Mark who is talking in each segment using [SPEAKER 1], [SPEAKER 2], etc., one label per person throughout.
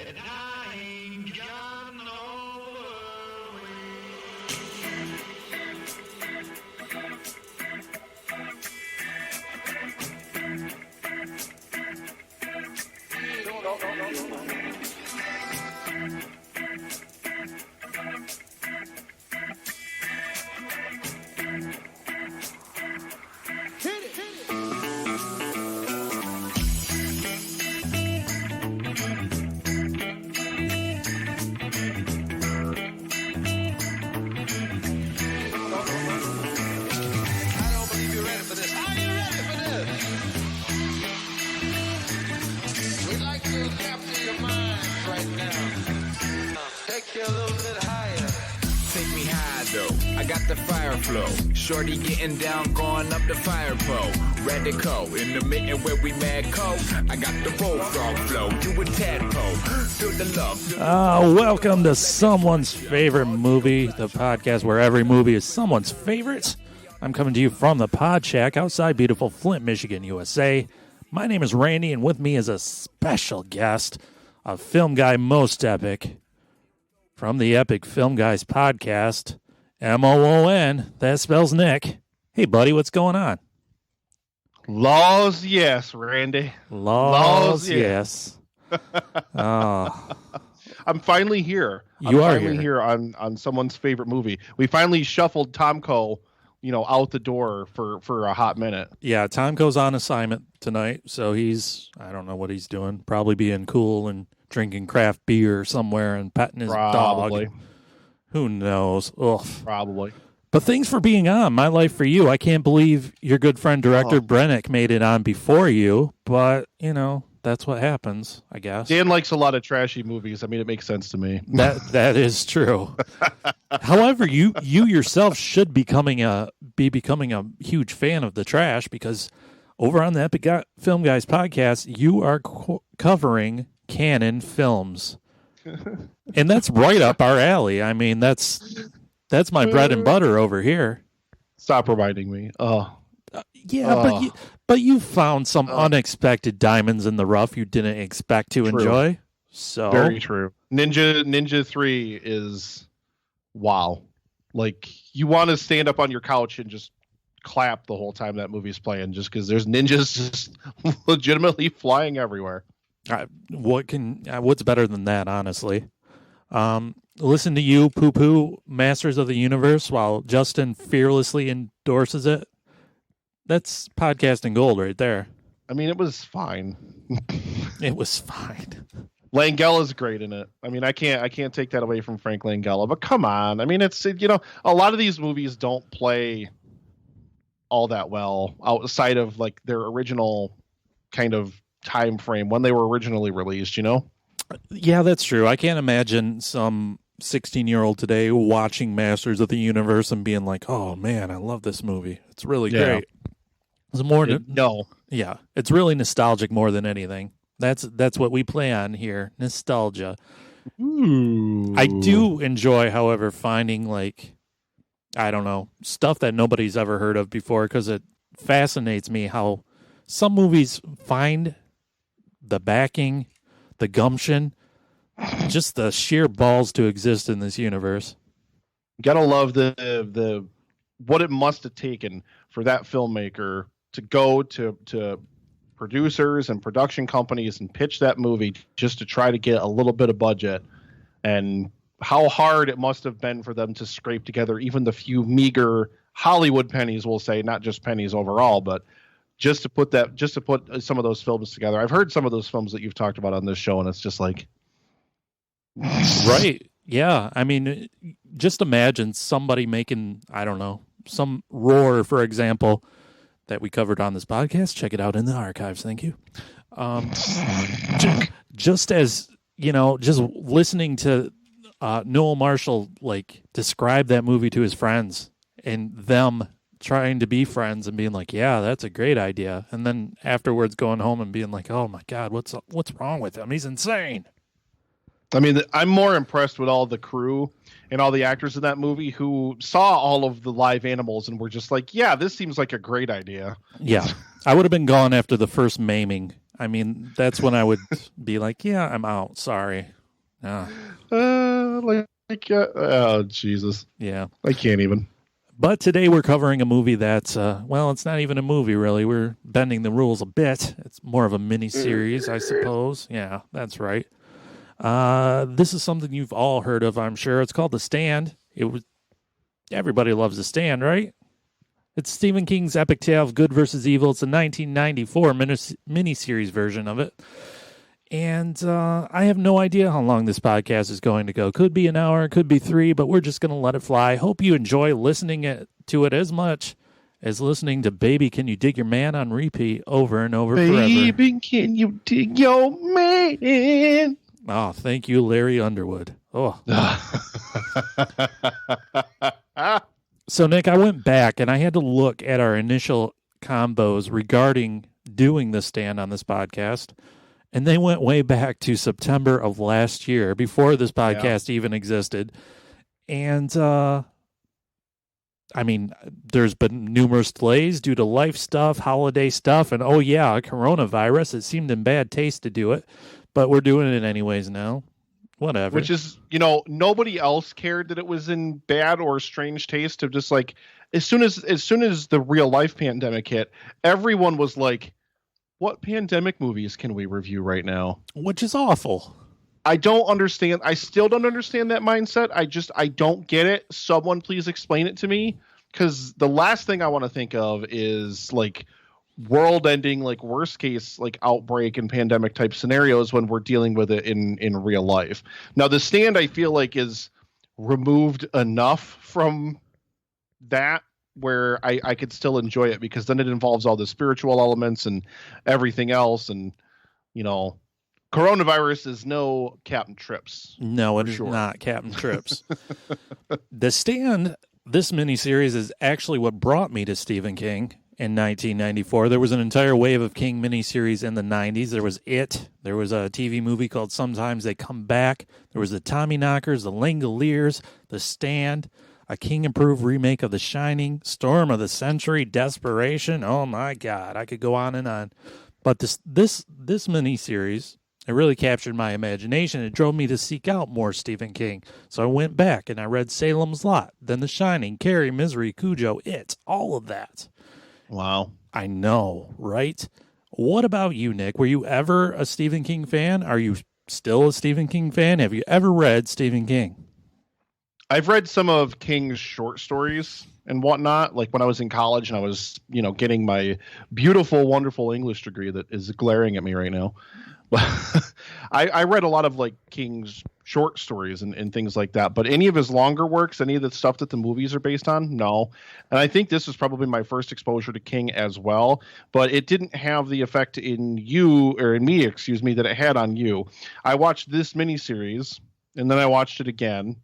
[SPEAKER 1] And I ain't got no
[SPEAKER 2] I got the fire flow. Shorty getting down, going up the fire pole. Radical, in the mitten where we mad cold. I got the bullfrog flow. You a tadpole. Feel the love.
[SPEAKER 3] Welcome to Someone's Favorite Movie, the podcast where every movie is someone's favorite. I'm coming to you from the Pod Shack outside beautiful Flint, Michigan, USA. My name is Randy, and with me is a special guest, a film guy most epic, from the Epic Film Guys podcast, M-O-O-N, that spells Nick. Hey, buddy, what's going on?
[SPEAKER 4] Laws, yes, Randy.
[SPEAKER 3] Laws, yes. Oh.
[SPEAKER 4] I'm finally here.
[SPEAKER 3] You are
[SPEAKER 4] finally here on someone's favorite movie. We finally shuffled Tomko, out the door for a hot minute.
[SPEAKER 3] Yeah, Tomko's on assignment tonight, so I don't know what he's doing. Probably being cool and drinking craft beer somewhere and petting his dog. Who knows? Ugh.
[SPEAKER 4] Probably.
[SPEAKER 3] But thanks for being on. My Life for You. I can't believe your good friend, director Brennick, made it on before you, but, that's what happens, I guess.
[SPEAKER 4] Dan likes a lot of trashy movies. I mean, it makes sense to me.
[SPEAKER 3] That is true. However, you yourself should be becoming a huge fan of the trash, because over on the Epic Film Guys podcast, you are covering canon films. And that's right up our alley. I mean, that's my bread and butter over here.
[SPEAKER 4] Stop reminding me.
[SPEAKER 3] But you found some unexpected diamonds in the rough you didn't expect to enjoy. So
[SPEAKER 4] very true. Ninja 3 is wow. Like, you want to stand up on your couch and just clap the whole time that movie's playing, just because there's ninjas just legitimately flying everywhere.
[SPEAKER 3] What's better than that, honestly? Listen to you poo-poo Masters of the Universe while Justin fearlessly endorses it. That's podcasting gold right there.
[SPEAKER 4] I mean, it was fine.
[SPEAKER 3] It was fine.
[SPEAKER 4] Langella's great in it. I mean, I can't take that away from Frank Langella, but come on. I mean, it's, a lot of these movies don't play all that well outside of like their original kind of time frame when they were originally released, Yeah, that's true. I can't imagine some 16-year-old today watching Masters of the Universe and being like, "Oh man, I love this movie. It's really great." It's more no.
[SPEAKER 3] Yeah, it's really nostalgic more than anything. That's what we play on here, nostalgia.
[SPEAKER 4] Ooh.
[SPEAKER 3] I do enjoy, however, finding stuff that nobody's ever heard of before, because it fascinates me how some movies find the backing, the gumption, just the sheer balls to exist in this universe.
[SPEAKER 4] You gotta love the what it must have taken for that filmmaker to go to producers and production companies and pitch that movie just to try to get a little bit of budget, and how hard it must have been for them to scrape together even the few meager Hollywood pennies, we'll say, not just pennies overall, but just to put some of those films together. I've heard some of those films that you've talked about on this show, and it's just like,
[SPEAKER 3] right. Yeah. I mean, just imagine somebody making, some Roar, for example, that we covered on this podcast. Check it out in the archives. Thank you. Just listening to Noel Marshall describe that movie to his friends, and them trying to be friends and being like, "Yeah, that's a great idea," and then afterwards going home and being like, "Oh my God, what's wrong with him? He's insane."
[SPEAKER 4] I mean, I'm more impressed with all the crew and all the actors in that movie who saw all of the live animals and were just like, "Yeah, this seems like a great idea."
[SPEAKER 3] Yeah, I would have been gone after the first maiming. I mean, that's when I would be like, "Yeah, I'm out. Sorry." Ah,
[SPEAKER 4] Oh Jesus,
[SPEAKER 3] yeah.
[SPEAKER 4] I can't even.
[SPEAKER 3] But today we're covering a movie that's, well, it's not even a movie, really. We're bending the rules a bit. It's more of a mini-series, I suppose. Yeah, that's right. This is something you've all heard of, I'm sure. It's called The Stand. Everybody loves The Stand, right? It's Stephen King's epic tale of good versus evil. It's a 1994 mini-series version of it. And I have no idea how long this podcast is going to go. Could be an hour, could be 3, but we're just going to let it fly. Hope you enjoy listening to it as much as listening to Baby Can You Dig Your Man on repeat over and over forever.
[SPEAKER 4] Baby, can you dig your man?
[SPEAKER 3] Oh, thank you, Larry Underwood. Oh. So, Nick, I went back and I had to look at our initial combos regarding doing The Stand on this podcast. And they went way back to September of last year, before this podcast even existed. And, I mean, there's been numerous delays due to life stuff, holiday stuff, and, coronavirus. It seemed in bad taste to do it, but we're doing it anyways now. Whatever.
[SPEAKER 4] Which is, nobody else cared that it was in bad or strange taste of just like, as soon as the real life pandemic hit, everyone was like, what pandemic movies can we review right now?
[SPEAKER 3] Which is awful.
[SPEAKER 4] I don't understand. I still don't understand that mindset. I don't get it. Someone please explain it to me. Because the last thing I want to think of is like world ending, like worst case, like outbreak and pandemic type scenarios when we're dealing with it in real life. Now, The Stand, I feel like, is removed enough from that where I could still enjoy it, because then it involves all the spiritual elements and everything else. And, coronavirus is no Captain Trips.
[SPEAKER 3] No, it is not Captain Trips. The Stand, this miniseries, is actually what brought me to Stephen King in 1994. There was an entire wave of King miniseries in the 90s. There was It. There was a TV movie called Sometimes They Come Back. There was the Tommyknockers, the Langoliers, The Stand, a King-approved remake of The Shining, Storm of the Century, Desperation. Oh my God, I could go on and on. But this miniseries, it really captured my imagination. It drove me to seek out more Stephen King. So I went back and I read Salem's Lot, then The Shining, Carrie, Misery, Cujo, It, all of that.
[SPEAKER 4] Wow.
[SPEAKER 3] I know, right? What about you, Nick? Were you ever a Stephen King fan? Are you still a Stephen King fan? Have you ever read Stephen King?
[SPEAKER 4] I've read some of King's short stories and whatnot, like when I was in college and I was, getting my beautiful, wonderful English degree that is glaring at me right now. But I read a lot of like King's short stories and things like that. But any of his longer works, any of the stuff that the movies are based on, no. And I think this was probably my first exposure to King as well. But it didn't have the effect in me, that it had on you. I watched this miniseries and then I watched it again.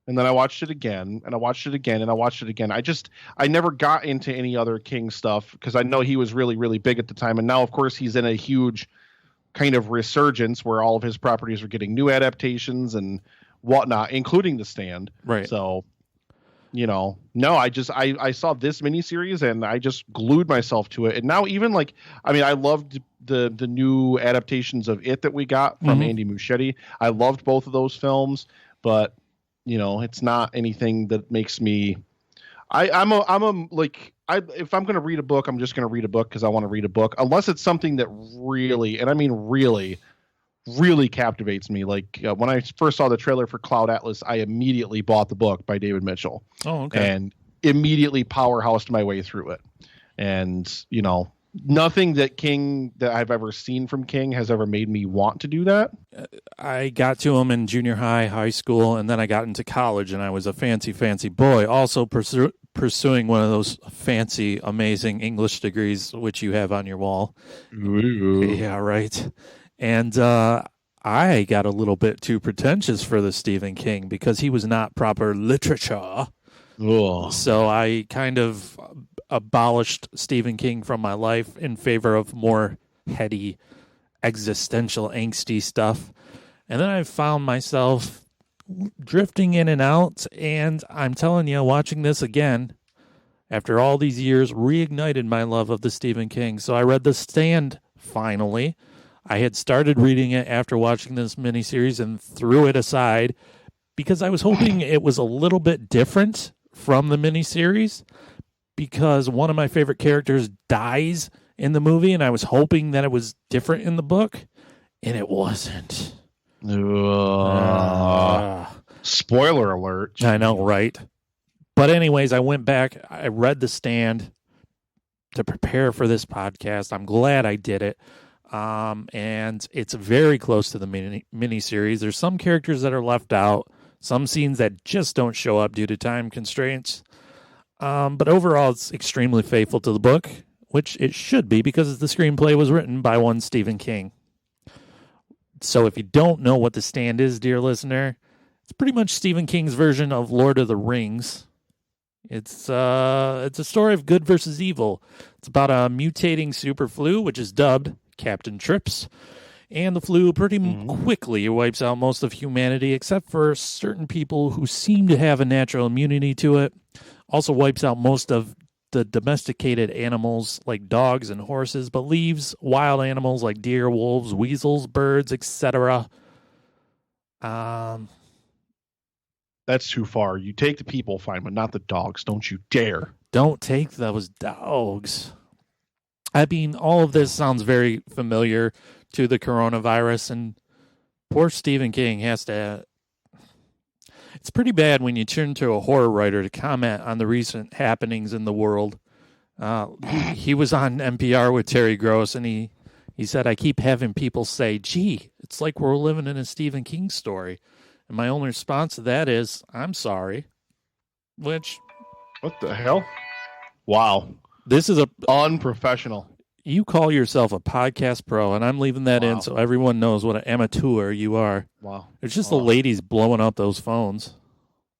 [SPEAKER 4] And then I watched it again, and I watched it again, and I watched it again. I never got into any other King stuff because I know he was really, really big at the time. And now, of course, he's in a huge kind of resurgence where all of his properties are getting new adaptations and whatnot, including The Stand.
[SPEAKER 3] Right.
[SPEAKER 4] So, no, I saw this miniseries and I just glued myself to it. And now even I loved the new adaptations of It that we got from Andy Muschietti. I loved both of those films, but it's not anything that makes me. If I'm going to read a book, I'm just going to read a book because I want to read a book, unless it's something that really, and I mean really, really captivates me. Like when I first saw the trailer for Cloud Atlas, I immediately bought the book by David Mitchell.
[SPEAKER 3] Oh, okay.
[SPEAKER 4] And immediately powerhoused my way through it. And nothing that I've ever seen from King has ever made me want to do that.
[SPEAKER 3] I got to him in junior high school, and then I got into college, and I was a fancy boy, also pursuing one of those fancy, amazing English degrees, which you have on your wall.
[SPEAKER 4] Ooh.
[SPEAKER 3] Yeah, right. And I got a little bit too pretentious for the Stephen King because he was not proper literature.
[SPEAKER 4] Ugh.
[SPEAKER 3] So I kind of abolished Stephen King from my life in favor of more heady, existential, angsty stuff. And then I found myself drifting in and out, and I'm telling you, watching this again, after all these years, reignited my love of the Stephen King. So I read The Stand finally. I had started reading it after watching this miniseries and threw it aside because I was hoping it was a little bit different from the miniseries, because one of my favorite characters dies in the movie, and I was hoping that it was different in the book, and it wasn't.
[SPEAKER 4] Spoiler alert.
[SPEAKER 3] I know, right? But anyways, I went back, I read The Stand to prepare for this podcast. I'm glad I did it. And it's very close to the miniseries. There's some characters that are left out, some scenes that just don't show up due to time constraints. But overall, it's extremely faithful to the book, which it should be because the screenplay was written by one Stephen King. So if you don't know what The Stand is, dear listener, it's pretty much Stephen King's version of Lord of the Rings. It's a story of good versus evil. It's about a mutating super flu, which is dubbed Captain Trips. And the flu pretty quickly wipes out most of humanity, except for certain people who seem to have a natural immunity to it. Also wipes out most of the domesticated animals like dogs and horses, but leaves wild animals like deer, wolves, weasels, birds, etc.
[SPEAKER 4] That's too far. You take the people, fine, but not the dogs. Don't you dare.
[SPEAKER 3] Don't take those dogs. I mean, all of this sounds very familiar to the coronavirus, and poor Stephen King has to... It's pretty bad when you turn to a horror writer to comment on the recent happenings in the world. He was on NPR with Terry Gross, and he said, I keep having people say, gee, it's like we're living in a Stephen King story. And my only response to that is, I'm sorry. Which...
[SPEAKER 4] What the hell? Wow.
[SPEAKER 3] This is
[SPEAKER 4] unprofessional.
[SPEAKER 3] You call yourself a podcast pro, and I'm leaving that in so everyone knows what an amateur you are.
[SPEAKER 4] Wow.
[SPEAKER 3] It's just the ladies blowing up those phones.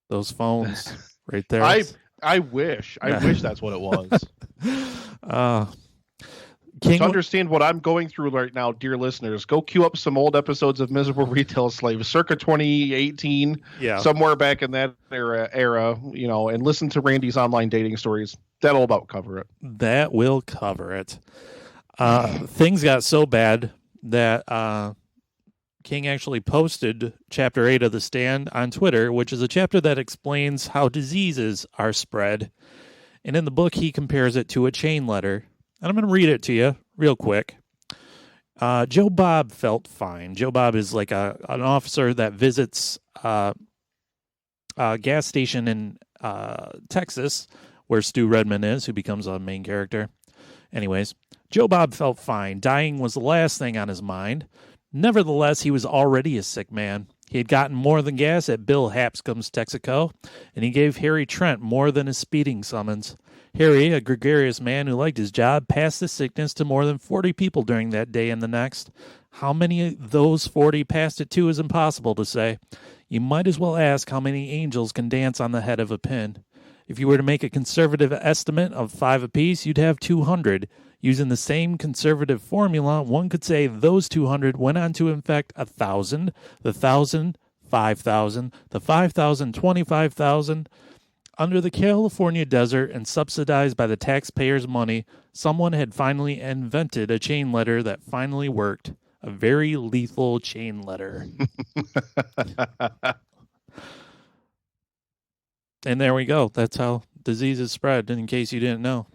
[SPEAKER 3] Those phones right there.
[SPEAKER 4] I wish. I wish that's what it was.
[SPEAKER 3] King,
[SPEAKER 4] to understand what I'm going through right now, dear listeners, go queue up some old episodes of Miserable Retail Slaves, circa 2018, somewhere back in that era, you know, and listen to Randy's online dating stories. That'll about cover it.
[SPEAKER 3] That will cover it. Things got so bad that King actually posted Chapter 8 of The Stand on Twitter, which is a chapter that explains how diseases are spread. And in the book, he compares it to a chain letter. And I'm going to read it to you real quick. Joe Bob felt fine. Joe Bob is like an officer that visits a gas station in Texas where Stu Redman is, who becomes a main character. Anyways, Joe Bob felt fine. Dying was the last thing on his mind. Nevertheless, he was already a sick man. He had gotten more than gas at Bill Hapscom's Texaco, and he gave Harry Trent more than a speeding summons. Harry, a gregarious man who liked his job, passed the sickness to more than 40 people during that day and the next. How many of those 40 passed it to is impossible to say. You might as well ask how many angels can dance on the head of a pin. If you were to make a conservative estimate of 5 apiece, you'd have 200. Using the same conservative formula, one could say those 200 went on to infect 1,000, the 1,000, 5,000, the 5,000, 25,000. Under the California desert and subsidized by the taxpayers' money, someone had finally invented a chain letter that finally worked. A very lethal chain letter. And there we go. That's how diseases spread, in case you didn't know.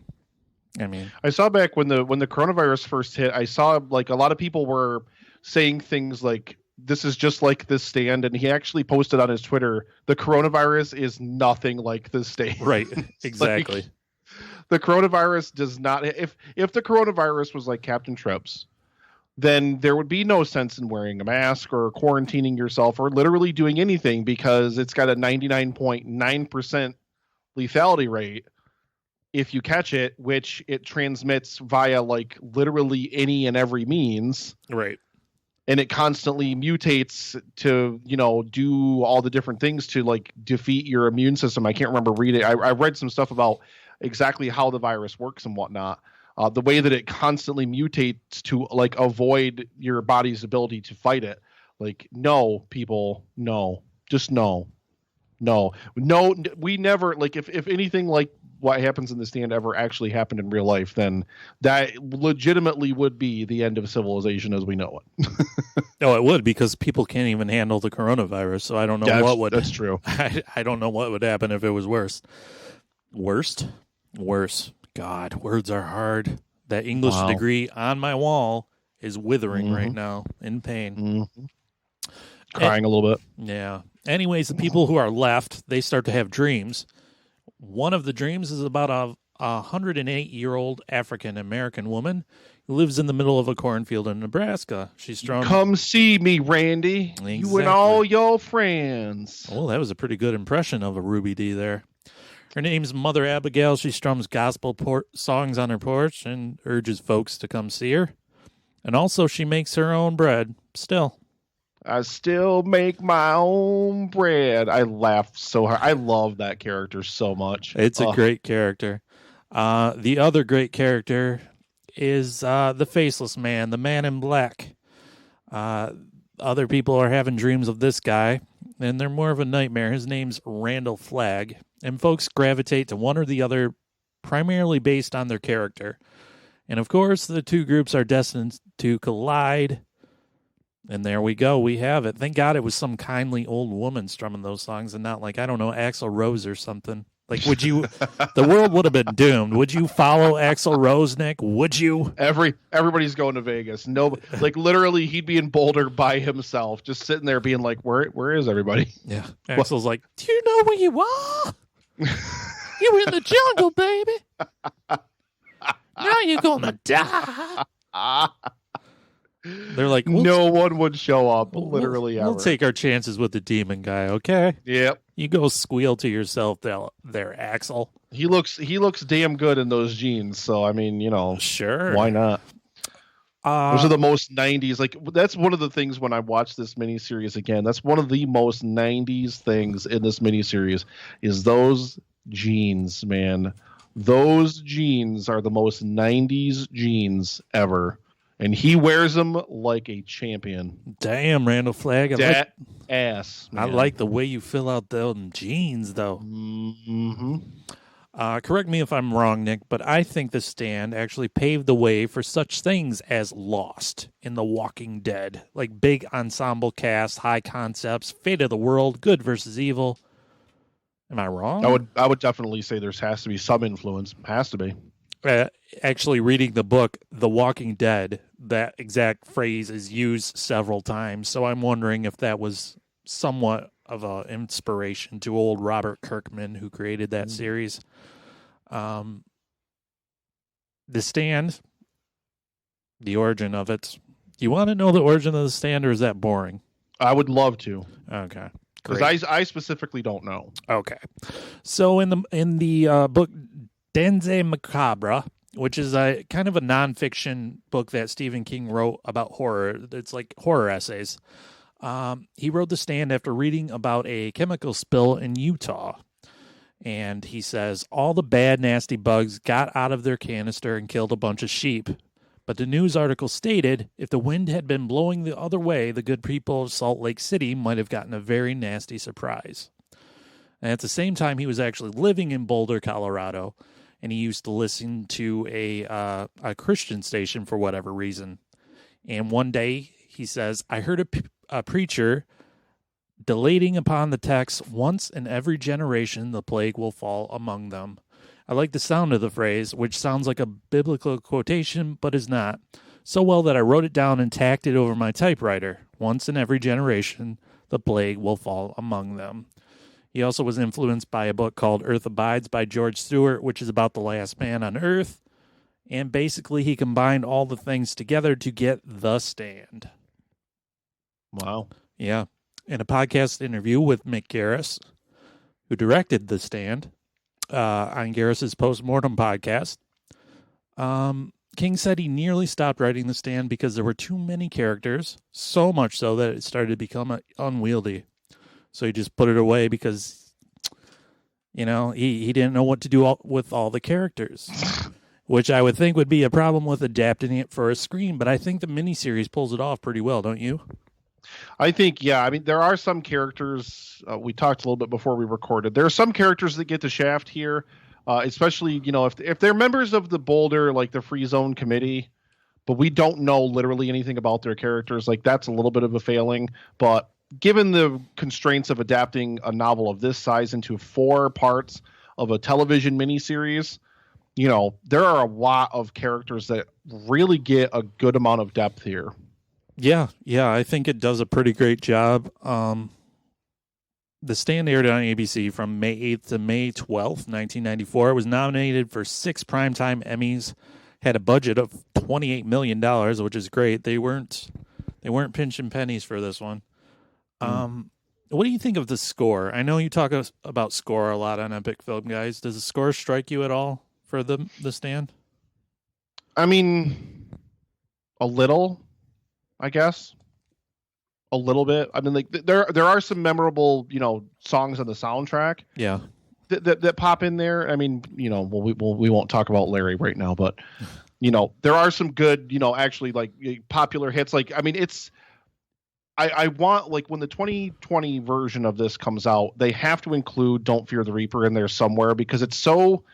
[SPEAKER 3] I mean,
[SPEAKER 4] I saw back when the coronavirus first hit, I saw like a lot of people were saying things like, this is just like The Stand, and he actually posted on his Twitter, the coronavirus is nothing like The Stand.
[SPEAKER 3] Right, exactly.
[SPEAKER 4] Like, the coronavirus does not... If the coronavirus was like Captain Trips, then there would be no sense in wearing a mask or quarantining yourself or literally doing anything, because it's got a 99.9% lethality rate if you catch it, which it transmits via like literally any and every means.
[SPEAKER 3] Right.
[SPEAKER 4] And it constantly mutates to, you know, do all the different things to like defeat your immune system. I can't remember reading. I read some stuff about exactly how the virus works and whatnot. The way that it constantly mutates to like avoid your body's ability to fight it. Like, no, people, no, just no. We never, like, if anything like what happens in The Stand ever actually happened in real life, then that legitimately would be the end of civilization as we know it.
[SPEAKER 3] No, it would, because people can't even handle the coronavirus. So I don't know what would.
[SPEAKER 4] That's true.
[SPEAKER 3] I don't know what would happen if it was worse. Worst? Worse. God, words are hard. That English degree on my wall is withering right now in pain.
[SPEAKER 4] Crying a little bit.
[SPEAKER 3] Yeah. Anyways, the people who are left, they start to have dreams. One of the dreams is about a 108-year-old African-American woman who lives in the middle of a cornfield in Nebraska. She's strong.
[SPEAKER 4] Come see me, Randy.
[SPEAKER 3] Exactly.
[SPEAKER 4] You and all your friends.
[SPEAKER 3] Oh, that was a pretty good impression of a Ruby D there. Her name's Mother Abigail. She strums gospel songs on her porch and urges folks to come see her. And also, she makes her own bread still.
[SPEAKER 4] I still make my own bread. I laughed so hard. I love that character so much.
[SPEAKER 3] It's a great character. The other great character is the Faceless Man, the Man in Black. Other people are having dreams of this guy, and they're more of a nightmare. His name's Randall Flagg, and folks gravitate to one or the other primarily based on their character. And of course, the two groups are destined to collide. And there we go. We have it. Thank God it was some kindly old woman strumming those songs and not like, I don't know, Axl Rose or something. Like, would you, the world would have been doomed. Would you follow Axl Rose, Nick? Would you?
[SPEAKER 4] Everybody's going to Vegas. No, like literally he'd be in Boulder by himself, just sitting there being like, where is everybody?
[SPEAKER 3] Yeah. Axl's like, do you know where you are? You're in the jungle, baby. Now you're going to die. They're like,
[SPEAKER 4] no one would show up, literally
[SPEAKER 3] We'll take our chances with the demon guy, okay?
[SPEAKER 4] Yep.
[SPEAKER 3] You go squeal to yourself there, Axl.
[SPEAKER 4] He looks damn good in those jeans, so I mean,
[SPEAKER 3] sure.
[SPEAKER 4] Why not? Those are the most 90s. Like, that's one of the things when I watch this miniseries again, that's one of the most 90s things in this miniseries is those jeans, man. Those jeans are the most 90s jeans ever. And he wears them like a champion.
[SPEAKER 3] Damn, Randall Flagg.
[SPEAKER 4] Ass. Man.
[SPEAKER 3] I like the way you fill out them jeans, though.
[SPEAKER 4] Mm-hmm.
[SPEAKER 3] Correct me if I'm wrong, Nick, but I think The Stand actually paved the way for such things as Lost in The Walking Dead. Like big ensemble cast, high concepts, fate of the world, good versus evil. Am I wrong?
[SPEAKER 4] I would definitely say there has to be some influence. Has to be.
[SPEAKER 3] Actually, reading the book, The Walking Dead, that exact phrase is used several times. So I'm wondering if that was somewhat of an inspiration to old Robert Kirkman, who created that series. The Stand, the origin of it. Do you want to know the origin of The Stand, or is that boring?
[SPEAKER 4] I would love to.
[SPEAKER 3] Okay.
[SPEAKER 4] Because I specifically don't know.
[SPEAKER 3] Okay. So in the book Danse Macabre, which is a kind of a nonfiction book that Stephen King wrote about horror. It's like horror essays. He wrote The Stand after reading about a chemical spill in Utah. And he says, all the bad, nasty bugs got out of their canister and killed a bunch of sheep. But the news article stated, if the wind had been blowing the other way, the good people of Salt Lake City might have gotten a very nasty surprise. And at the same time, he was actually living in Boulder, Colorado, and he used to listen to a Christian station for whatever reason. And one day, he says, I heard a preacher dilating upon the text, once in every generation the plague will fall among them. I like the sound of the phrase, which sounds like a biblical quotation, but is not, so well that I wrote it down and tacked it over my typewriter. Once in every generation the plague will fall among them. He also was influenced by a book called Earth Abides by George Stewart, which is about the last man on Earth. And basically, he combined all the things together to get The Stand.
[SPEAKER 4] Wow.
[SPEAKER 3] Yeah. In a podcast interview with Mick Garris, who directed The Stand, on Garris's Postmortem podcast, King said he nearly stopped writing The Stand because there were too many characters, so much so that it started to become unwieldy. So he just put it away because, he didn't know what to do with all the characters, which I would think would be a problem with adapting it for a screen. But I think the miniseries pulls it off pretty well, don't you?
[SPEAKER 4] I think, yeah. I mean, there are some characters, we talked a little bit before we recorded. There are some characters that get the shaft here. especially if they're members of the Boulder, like the Free Zone Committee, but we don't know literally anything about their characters. Like that's a little bit of a failing. But given the constraints of adapting a novel of this size into 4 parts of a television miniseries, there are a lot of characters that really get a good amount of depth here.
[SPEAKER 3] Yeah, I think it does a pretty great job. The Stand aired on ABC from May 8th to May 12th, 1994. It was nominated for 6 Primetime Emmys, had a budget of $28 million, which is great. They weren't pinching pennies for this one. What do you think of the score? I know you talk about score a lot on Epic Film Guys. Does the score strike you at all for the Stand?
[SPEAKER 4] I mean, a little, I guess. A little bit. I mean, like there are some memorable, songs on the soundtrack.
[SPEAKER 3] Yeah.
[SPEAKER 4] That pop in there. I mean, we won't talk about Larry right now, but there are some good, actually like popular hits. Like, I mean, I want, like, when the 2020 version of this comes out, they have to include Don't Fear the Reaper in there somewhere, because it's so,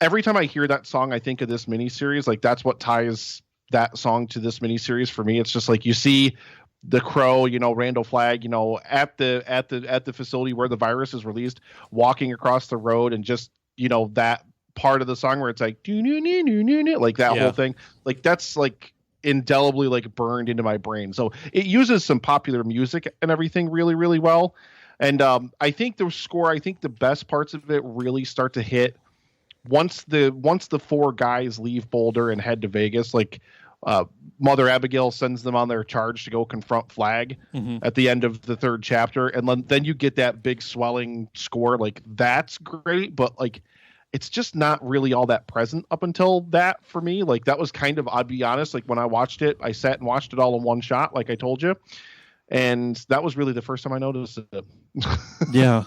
[SPEAKER 4] every time I hear that song, I think of this miniseries. Like, that's what ties that song to this miniseries for me. It's just like, you see the Crow, Randall Flagg, at the facility where the virus is released, walking across the road, and just, that part of the song where it's like, like that whole thing, like that's like indelibly like burned into my brain. So it uses some popular music and everything really, really well. And I think the best parts of it really start to hit once the 4 guys leave Boulder and head to Vegas. Like, Mother Abigail sends them on their charge to go confront Flagg at the end of the 3rd chapter. And then you get that big swelling score. Like, that's great, but like, it's just not really all that present up until that for me. Like, that was kind of, I'll be honest, like when I watched it, I sat and watched it all in one shot, like I told you. And that was really the first time I noticed it.
[SPEAKER 3] Yeah.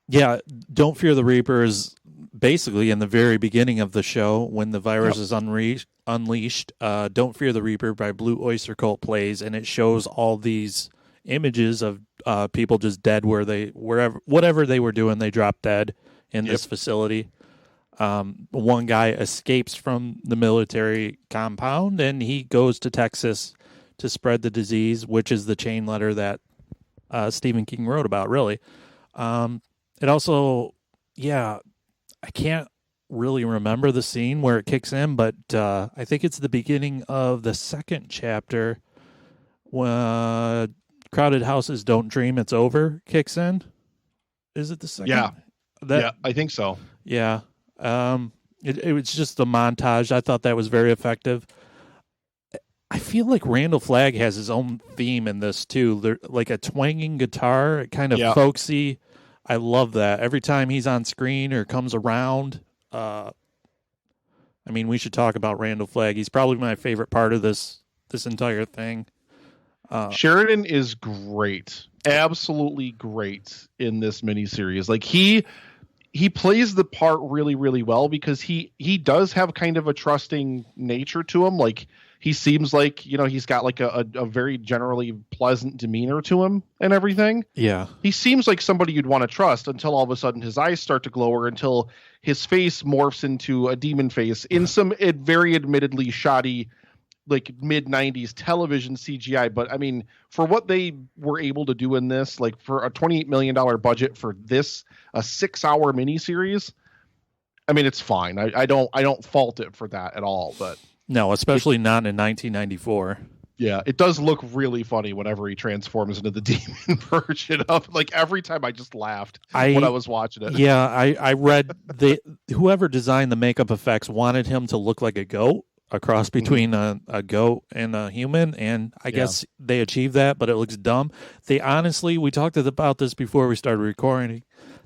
[SPEAKER 3] Yeah. Don't Fear the Reaper is basically in the very beginning of the show when the virus is unleashed. Don't Fear the Reaper by Blue Oyster Cult plays, and it shows all these images of people just dead whatever they were doing, they dropped dead in this facility. One guy escapes from the military compound, and he goes to Texas to spread the disease, which is the chain letter that Stephen King wrote about, really. It also, I can't really remember the scene where it kicks in, but I think it's the beginning of the 2nd chapter when Crowded Houses Don't Dream It's Over kicks in. Is it the 2nd?
[SPEAKER 4] Yeah, I think so.
[SPEAKER 3] Yeah. It was just a montage. I thought that was very effective. I feel like Randall Flagg has his own theme in this too. They're like a twanging guitar, kind of folksy. I love that. Every time he's on screen or comes around, I mean, we should talk about Randall Flagg. He's probably my favorite part of this entire thing.
[SPEAKER 4] Sheridan is great, absolutely great in this miniseries. Like he plays the part really, really well, because he does have kind of a trusting nature to him. Like, he seems like, he's got like a very generally pleasant demeanor to him and everything. Yeah. He seems like somebody you'd want to trust until all of a sudden his eyes start to glow, or until his face morphs into a demon face in some very admittedly shoddy, like mid-90s television CGI. But I mean, for what they were able to do in this, like for a $28 million budget for this, a 6-hour miniseries, I mean, it's fine. I don't fault it for that at all, but
[SPEAKER 3] no, especially not in 1994.
[SPEAKER 4] Yeah, it does look really funny whenever he transforms into the demon version of, like, every time I just laughed when I was watching it.
[SPEAKER 3] Yeah, I read whoever designed the makeup effects wanted him to look like a goat, a cross between a goat and a human, and I guess they achieved that, but it looks dumb. They honestly, we talked about this before we started recording,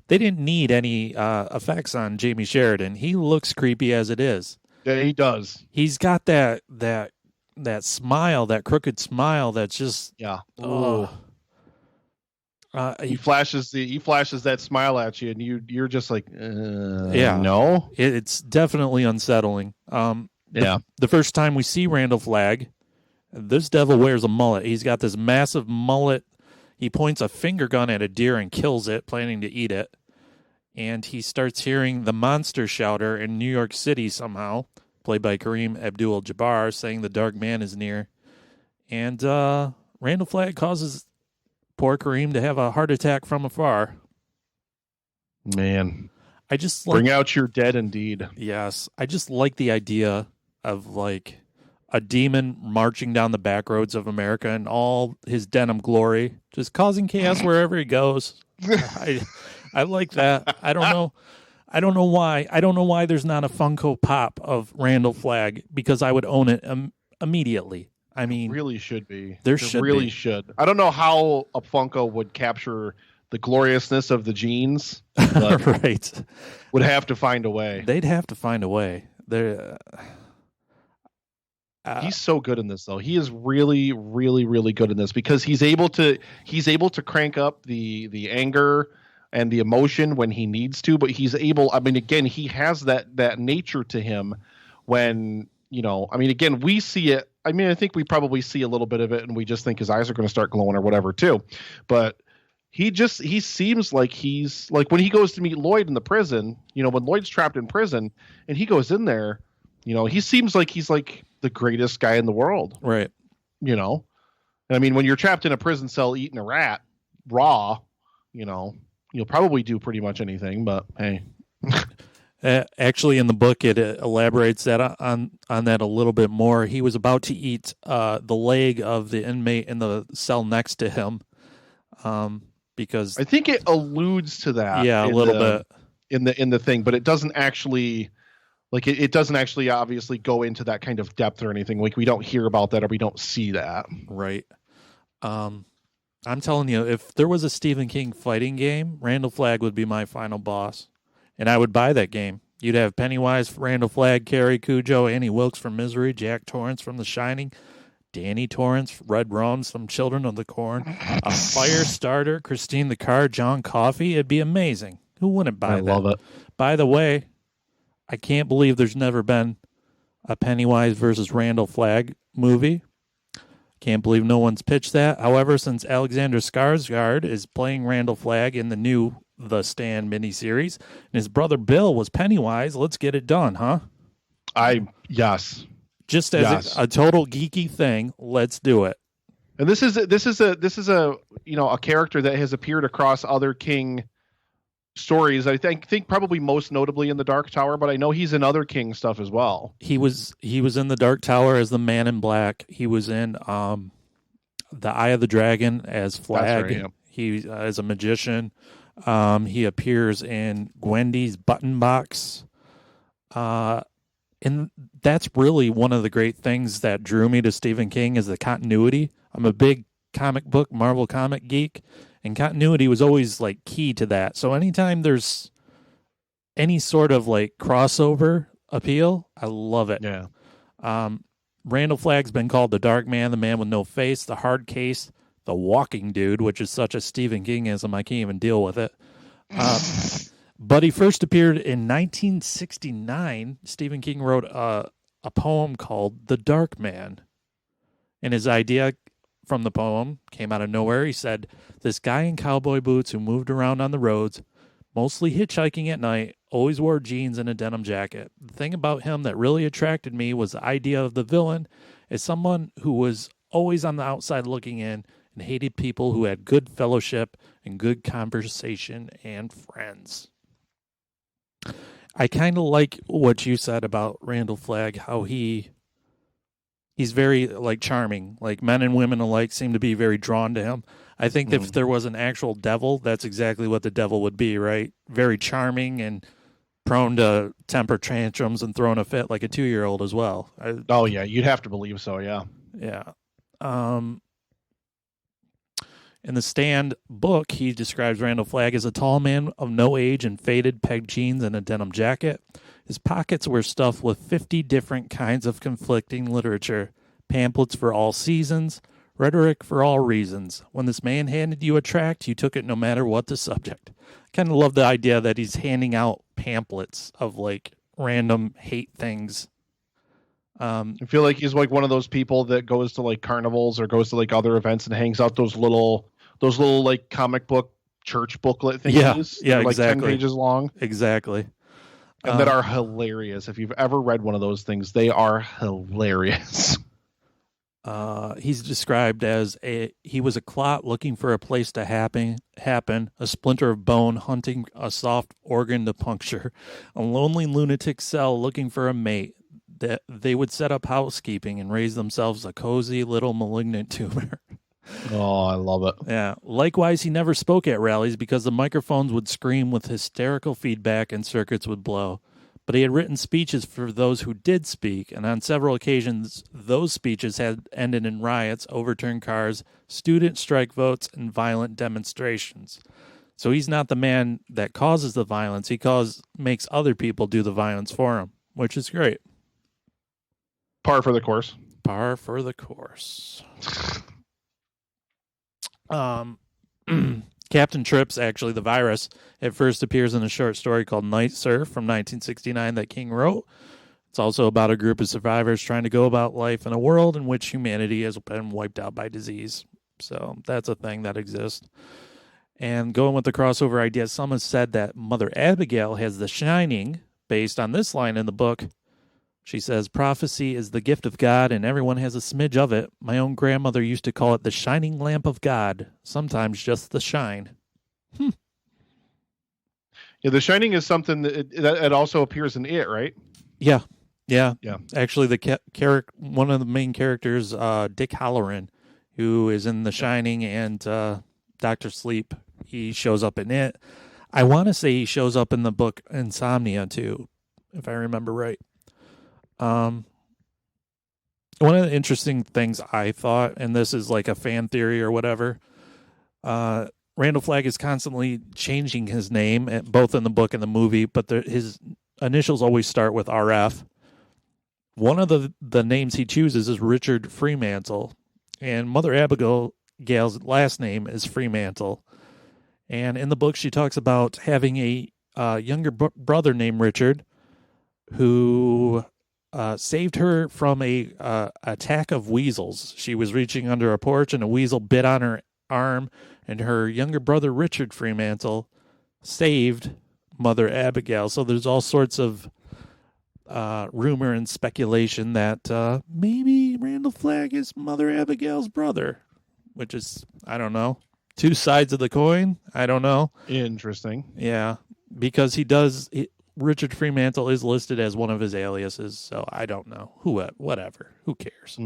[SPEAKER 3] they didn't need any effects on Jamie Sheridan. He looks creepy as it is.
[SPEAKER 4] Yeah, he does.
[SPEAKER 3] He's got that smile, that crooked smile. That's just
[SPEAKER 4] he flashes that smile at you, and you're just like, no.
[SPEAKER 3] It's definitely unsettling. The first time we see Randall Flagg, this devil wears a mullet. He's got this massive mullet. He points a finger gun at a deer and kills it, planning to eat it. and he starts hearing the monster shouter in New York City somehow, played by Kareem Abdul-Jabbar, saying the dark man is near. And Randall Flagg causes poor Kareem to have a heart attack from afar.
[SPEAKER 4] Man.
[SPEAKER 3] I just
[SPEAKER 4] bring out your dead indeed.
[SPEAKER 3] Yes. I just like the idea of like a demon marching down the back roads of America in all his denim glory, just causing chaos wherever he goes. I like that. I don't know why. I don't know why there's not a Funko Pop of Randall Flagg, because I would own it immediately. I mean,
[SPEAKER 4] really should be.
[SPEAKER 3] There
[SPEAKER 4] really should. I don't know how a Funko would capture the gloriousness of the jeans, but
[SPEAKER 3] right.
[SPEAKER 4] Would have to find a way.
[SPEAKER 3] They'd have to find a way.
[SPEAKER 4] He's so good in this, though. He is really, really, really good in this, because he's able to crank up the anger and the emotion when he needs to, but he's able. I mean, again, he has that nature to him when, you know. I mean, again, we see it. I mean, I think we probably see a little bit of it, and we just think his eyes are going to start glowing or whatever too. But he seems like he's like when he goes to meet Lloyd in the prison. You know, when Lloyd's trapped in prison and he goes in there, you know, he seems like he's like the greatest guy in the world.
[SPEAKER 3] Right.
[SPEAKER 4] You know, and I mean, when you're trapped in a prison cell eating a rat raw, you know, you'll probably do pretty much anything, but hey.
[SPEAKER 3] Actually, in the book, it elaborates that on that a little bit more. He was about to eat the leg of the inmate in the cell next to him, because
[SPEAKER 4] I think it alludes to that.
[SPEAKER 3] Yeah, a little bit
[SPEAKER 4] in the thing, but it doesn't actually. Like it doesn't actually obviously go into that kind of depth or anything. Like we don't hear about that or we don't see that.
[SPEAKER 3] Right. I'm telling you, if there was a Stephen King fighting game, Randall Flagg would be my final boss, and I would buy that game. You'd have Pennywise, Randall Flagg, Carrie Cujo, Annie Wilkes from Misery, Jack Torrance from The Shining, Danny Torrance, Red Rums from Children of the Corn, a fire starter, Christine the Car, John Coffey. It'd be amazing. Who wouldn't buy that? I love it. By the way, I can't believe there's never been a Pennywise versus Randall Flagg movie. Can't believe no one's pitched that. However, since Alexander Skarsgård is playing Randall Flagg in the new The Stand miniseries, and his brother Bill was Pennywise, let's get it done, huh?
[SPEAKER 4] Yes.
[SPEAKER 3] Just as a total geeky thing, let's do it.
[SPEAKER 4] And this is a you know, a character that has appeared across other King stories. I think probably most notably in the Dark Tower, but I know he's in other King stuff as well.
[SPEAKER 3] He was in the Dark Tower as the Man in Black. He was in the Eye of the Dragon as Flagg. Right, yeah. He as a magician. He appears in Gwendy's Button Box. And that's really one of the great things that drew me to Stephen King is the continuity. I'm a big comic book, Marvel comic geek. And continuity was always like key to that. So anytime there's any sort of like crossover appeal, I love it.
[SPEAKER 4] Yeah.
[SPEAKER 3] Randall Flagg's been called the Dark Man, the Man with No Face, the Hard Case, the Walking Dude, which is such a Stephen Kingism, I can't even deal with it. But he first appeared in 1969. Stephen King wrote a poem called The Dark Man. And his idea from the poem came out of nowhere. He said, "This guy in cowboy boots who moved around on the roads, mostly hitchhiking at night, always wore jeans and a denim jacket. The thing about him that really attracted me was the idea of the villain as someone who was always on the outside looking in and hated people who had good fellowship and good conversation and friends." I kind of like what you said about Randall Flagg, how he's very like charming. Like men and women alike seem to be very drawn to him. I think if there was an actual devil, that's exactly what the devil would be, right? Very charming and prone to temper tantrums and throwing a fit like a 2-year-old as well.
[SPEAKER 4] Oh yeah, you'd have to believe so. Yeah.
[SPEAKER 3] Yeah. In the Stand book, he describes Randall Flagg as a tall man of no age in faded pegged jeans and a denim jacket. His pockets were stuffed with 50 different kinds of conflicting literature, pamphlets for all seasons, rhetoric for all reasons. When this man handed you a tract, you took it no matter what the subject. I kind of love the idea that he's handing out pamphlets of like random hate things.
[SPEAKER 4] I feel like he's like one of those people that goes to like carnivals or goes to like other events and hangs out those little like comic book church booklet thingies.
[SPEAKER 3] Yeah,
[SPEAKER 4] They're like
[SPEAKER 3] exactly.
[SPEAKER 4] 10 pages long.
[SPEAKER 3] Exactly.
[SPEAKER 4] And that are hilarious. If you've ever read one of those things, they are hilarious.
[SPEAKER 3] He's described as he was a clot looking for a place to happen, a splinter of bone hunting a soft organ to puncture, a lonely lunatic cell looking for a mate. That they would set up housekeeping and raise themselves a cozy little malignant tumor.
[SPEAKER 4] Oh, I love it.
[SPEAKER 3] Yeah. Likewise, he never spoke at rallies because the microphones would scream with hysterical feedback and circuits would blow. But he had written speeches for those who did speak, and on several occasions, those speeches had ended in riots, overturned cars, student strike votes, and violent demonstrations. So he's not the man that causes the violence. He makes other people do the violence for him, which is great.
[SPEAKER 4] Par for the course.
[SPEAKER 3] Par for the course. Captain Trips, actually, the virus, at first appears in a short story called Night Surf from 1969 that King wrote. It's also about a group of survivors trying to go about life in a world in which humanity has been wiped out by disease. So that's a thing that exists. And going with the crossover idea, some have said that Mother Abigail has The Shining, based on this line in the book. She says, prophecy is the gift of God, and everyone has a smidge of it. My own grandmother used to call it the shining lamp of God, sometimes just the shine.
[SPEAKER 4] Yeah, The Shining is something that it also appears in It, right?
[SPEAKER 3] Yeah. Actually, one of the main characters, Dick Halloran, who is in The Shining and Dr. Sleep, he shows up in It. I want to say he shows up in the book Insomnia, too, if I remember right. One of the interesting things I thought, and this is like a fan theory or whatever, Randall Flagg is constantly changing his name, both in the book and the movie, but his initials always start with RF. One of the names he chooses is Richard Fremantle, and Mother Abigail's last name is Fremantle. And in the book, she talks about having a younger brother named Richard who saved her from a attack of weasels. She was reaching under a porch and a weasel bit on her arm, and her younger brother Richard Fremantle saved Mother Abigail. So there's all sorts of rumor and speculation that maybe Randall Flagg is Mother Abigail's brother, which is, I don't know, two sides of the coin. I don't know.
[SPEAKER 4] Interesting.
[SPEAKER 3] Yeah, because Richard Fremantle is listed as one of his aliases, so I don't know. Whatever. Who cares?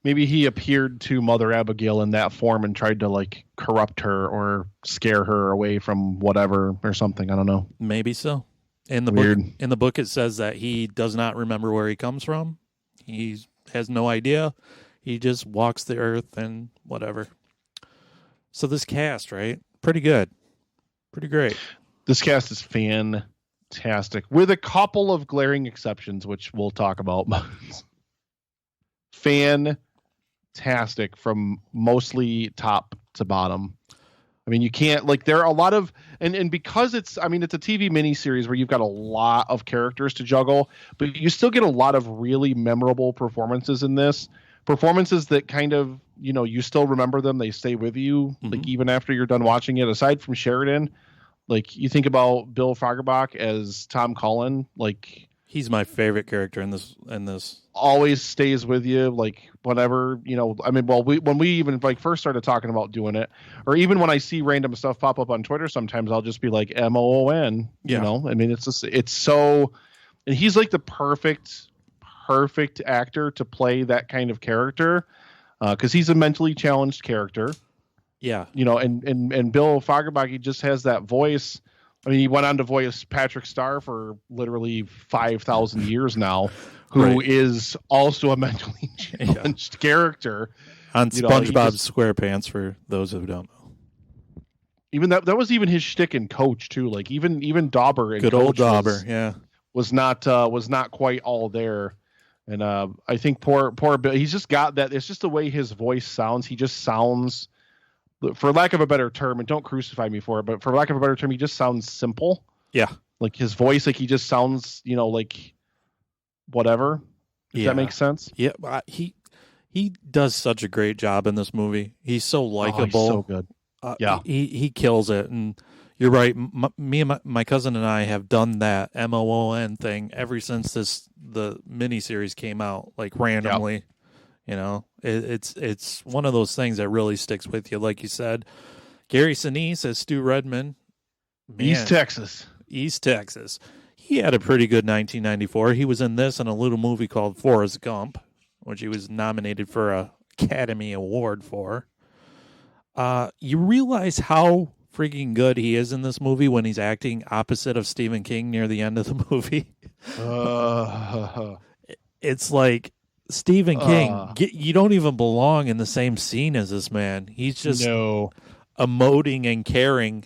[SPEAKER 4] Maybe he appeared to Mother Abigail in that form and tried to like corrupt her or scare her away from whatever or something. I don't know.
[SPEAKER 3] Maybe so. In the book, it says that he does not remember where he comes from. He has no idea. He just walks the earth and whatever. So this cast, right? Pretty good. Pretty great.
[SPEAKER 4] This cast is fantastic, with a couple of glaring exceptions, which we'll talk about. Fantastic from mostly top to bottom. I mean, you can't, like, there are a lot of, and because it's a TV miniseries where you've got a lot of characters to juggle, but you still get a lot of really memorable performances in this. Performances that kind of, you still remember them. They stay with you, like, even after you're done watching it. Aside from Sheridan, like, you think about Bill Fagerbach as Tom Cullen, like,
[SPEAKER 3] he's my favorite character in this.
[SPEAKER 4] Always stays with you, like, whenever, when we even like first started talking about doing it, or even when I see random stuff pop up on Twitter, sometimes I'll just be like MOON, it's so, and he's like the perfect actor to play that kind of character, because he's a mentally challenged character.
[SPEAKER 3] Yeah.
[SPEAKER 4] And Bill Fagerbach, he just has that voice. I mean, he went on to voice Patrick Star for literally 5,000 years now, who is also a mentally challenged character.
[SPEAKER 3] On SpongeBob SquarePants, for those who don't know.
[SPEAKER 4] Even that was even his shtick in Coach, too. Like, even Dauber in
[SPEAKER 3] Good
[SPEAKER 4] Coach
[SPEAKER 3] old Dauber,
[SPEAKER 4] was not quite all there. And I think poor Bill, he's just got that. It's just the way his voice sounds. He just sounds, for lack of a better term, and don't crucify me for it, but for lack of a better term, he just sounds simple.
[SPEAKER 3] Yeah.
[SPEAKER 4] Like his voice, like he just sounds, like whatever. If that makes sense.
[SPEAKER 3] Yeah. He does such a great job in this movie. He's so likable.
[SPEAKER 4] He's so good. Yeah.
[SPEAKER 3] He kills it, and you're right. Me and my cousin and I have done that MOON thing ever since the miniseries came out, like randomly. You know, it's one of those things that really sticks with you. Like you said, Gary Sinise as Stu Redman, man,
[SPEAKER 4] East Texas.
[SPEAKER 3] He had a pretty good 1994. He was in this and a little movie called Forrest Gump, which he was nominated for a Academy Award for. You realize how freaking good he is in this movie when he's acting opposite of Stephen King near the end of the movie. It's like Stephen King, you don't even belong in the same scene as this man. He's just emoting and caring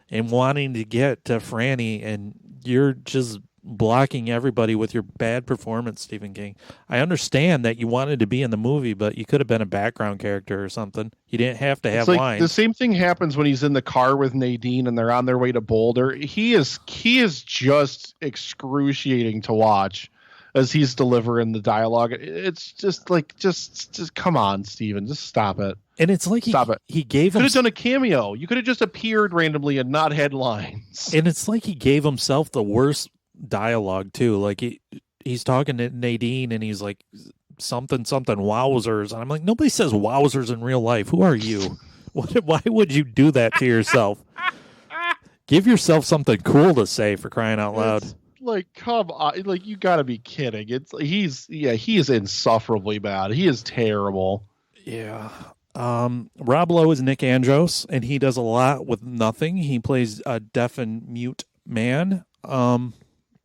[SPEAKER 3] and wanting to get to Franny, and you're just blocking everybody with your bad performance, Stephen King. I understand that you wanted to be in the movie, but you could have been a background character or something. You didn't have to have lines.
[SPEAKER 4] The same thing happens when he's in the car with Nadine and they're on their way to Boulder. He is just excruciating to watch as he's delivering the dialogue. It's just like, just come on, Steven, just stop it.
[SPEAKER 3] And it's like he gave him...
[SPEAKER 4] Could have done a cameo. You could have just appeared randomly and not headlines.
[SPEAKER 3] And it's like he gave himself the worst dialogue too. Like he's talking to Nadine and he's like something wowzers, and I'm like, nobody says wowzers in real life. Who are you? Why would you do that to yourself? Give yourself something cool to say, for crying out loud.
[SPEAKER 4] It's like, come on, like, you gotta be kidding. He is insufferably bad. He is terrible.
[SPEAKER 3] Yeah. Rob Lowe is Nick Andros, and he does a lot with nothing. He plays a deaf and mute man.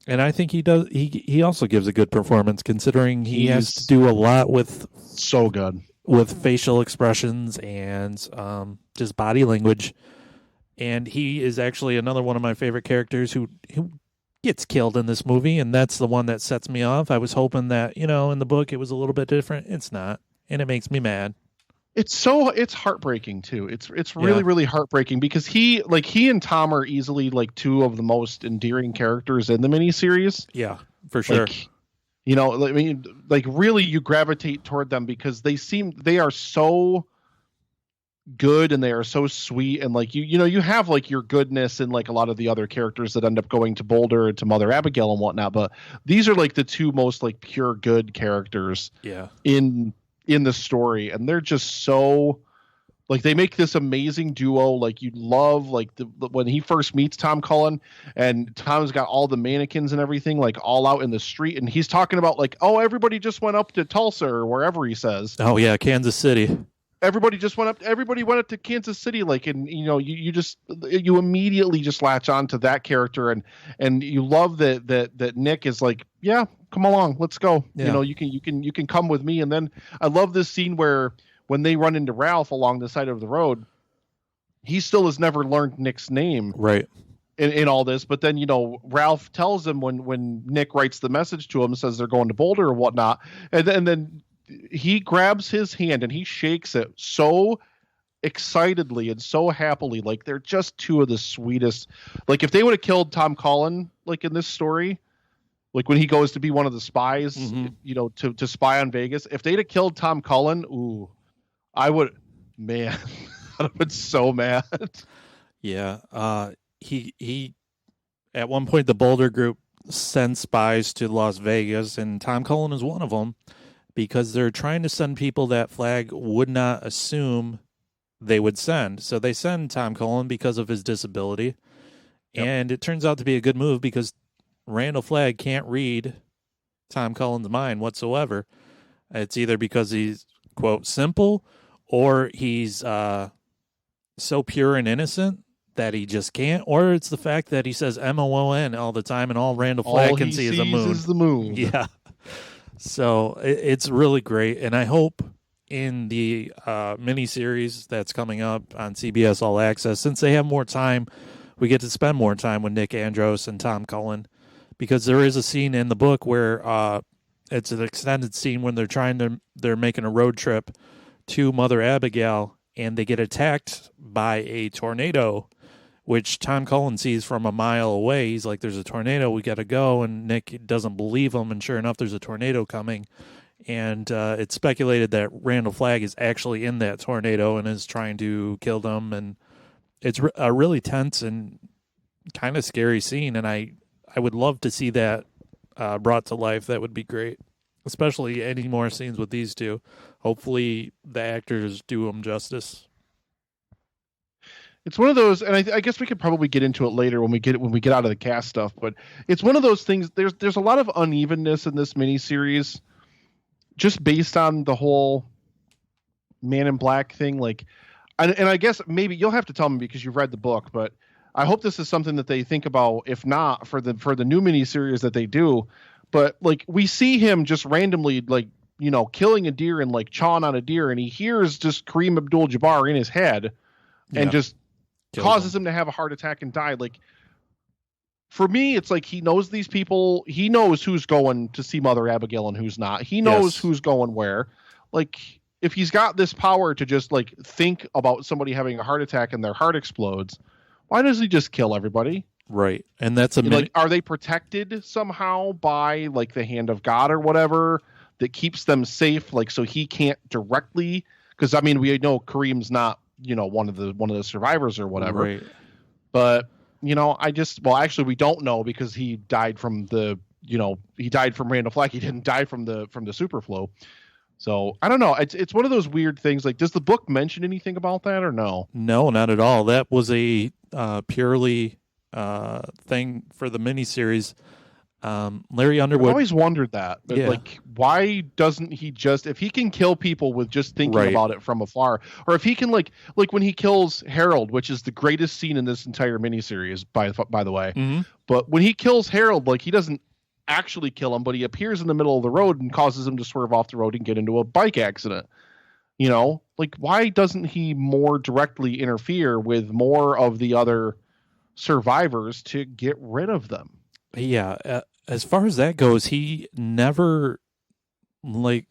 [SPEAKER 3] And I think he also gives a good performance, considering he has to do a lot with facial expressions and just body language. And he is actually another one of my favorite characters who gets killed in this movie, and that's the one that sets me off. I was hoping that, in the book it was a little bit different. It's not, and it makes me mad.
[SPEAKER 4] It's heartbreaking too. It's really, really heartbreaking, because he and Tom are easily like two of the most endearing characters in the miniseries.
[SPEAKER 3] Yeah, for sure.
[SPEAKER 4] I mean, like, really you gravitate toward them because they are so good and they are so sweet, and like you have like your goodness in like a lot of the other characters that end up going to Boulder and to Mother Abigail and whatnot, but these are like the two most like pure good characters in the story, and they're just so like, they make this amazing duo. Like, you love like when he first meets Tom Cullen, and Tom's got all the mannequins and everything like all out in the street, and he's talking about like, oh, everybody just went up to Tulsa or wherever he says.
[SPEAKER 3] Oh yeah, Kansas City.
[SPEAKER 4] Everybody went up to Kansas City, like, and you immediately just latch on to that character, and you love that Nick is like, yeah, come along, let's go.
[SPEAKER 3] Yeah.
[SPEAKER 4] You can come with me. And then I love this scene where when they run into Ralph along the side of the road, he still has never learned Nick's name.
[SPEAKER 3] Right.
[SPEAKER 4] In all this, but then Ralph tells him when Nick writes the message to him, says they're going to Boulder or whatnot, and then he grabs his hand and he shakes it so excitedly and so happily. Like, they're just two of the sweetest. Like, if they would have killed Tom Cullen, like in this story, like when he goes to be one of the spies, to spy on Vegas, if they'd have killed Tom Cullen, ooh, I would, man, I'd have been so mad.
[SPEAKER 3] Yeah. He at one point, the Boulder group sends spies to Las Vegas, and Tom Cullen is one of them, because they're trying to send people that Flag would not assume they would send. So they send Tom Cullen because of his disability. Yep. And it turns out to be a good move, because Randall Flagg can't read Tom Cullen's mind whatsoever. It's either because he's, quote, simple, or he's so pure and innocent that he just can't, or it's the fact that he says MOON all the time, and all Randall Flagg can see is a moon.
[SPEAKER 4] Is the moon.
[SPEAKER 3] Yeah. So it's really great, and I hope in the miniseries that's coming up on CBS All Access, since they have more time, we get to spend more time with Nick Andros and Tom Cullen, because there is a scene in the book where it's an extended scene when they're making a road trip to Mother Abigail, and they get attacked by a tornado, which Tom Cullen sees from a mile away. He's like, there's a tornado, we got to go. And Nick doesn't believe him, and sure enough, there's a tornado coming. And it's speculated that Randall Flagg is actually in that tornado and is trying to kill them. And it's a really tense and kind of scary scene, and I would love to see that brought to life. That would be great, especially any more scenes with these two. Hopefully the actors do them justice.
[SPEAKER 4] It's one of those, and I guess we could probably get into it later when we get out of the cast stuff. But it's one of those things. There's a lot of unevenness in this miniseries, just based on the whole Man in Black thing. Like, and I guess maybe you'll have to tell me because you've read the book, but I hope this is something that they think about. If not, for the new miniseries that they do, but like we see him just randomly like killing a deer and like chawing on a deer, and he hears just Kareem Abdul-Jabbar in his head, and just causes him to have a heart attack and die. Like, for me, it's like he knows these people. He knows who's going to see Mother Abigail and who's not. He knows who's going where. Like, if he's got this power to just like think about somebody having a heart attack and their heart explodes, why does he just kill everybody?
[SPEAKER 3] Right. And that's
[SPEAKER 4] like, are they protected somehow by like the hand of God or whatever that keeps them safe? Like, so he can't directly, because I mean, we know Kareem's not, one of the survivors or whatever.
[SPEAKER 3] Right.
[SPEAKER 4] But, actually we don't know because he died from he died from Randall Flagg. He didn't die from the super flu. So I don't know. It's one of those weird things. Like, does the book mention anything about that or no?
[SPEAKER 3] No, not at all. That was a purely thing for the miniseries. Larry Underwood.
[SPEAKER 4] I always wondered that. Like, why doesn't he just, if he can kill people with just thinking about it from afar, or if he can like when he kills Harold, which is the greatest scene in this entire miniseries, by the way.
[SPEAKER 3] Mm-hmm.
[SPEAKER 4] But when he kills Harold, like, he doesn't actually kill him, but he appears in the middle of the road and causes him to swerve off the road and get into a bike accident. Like, why doesn't he more directly interfere with more of the other survivors to get rid of them?
[SPEAKER 3] Yeah, as far as that goes, he never, like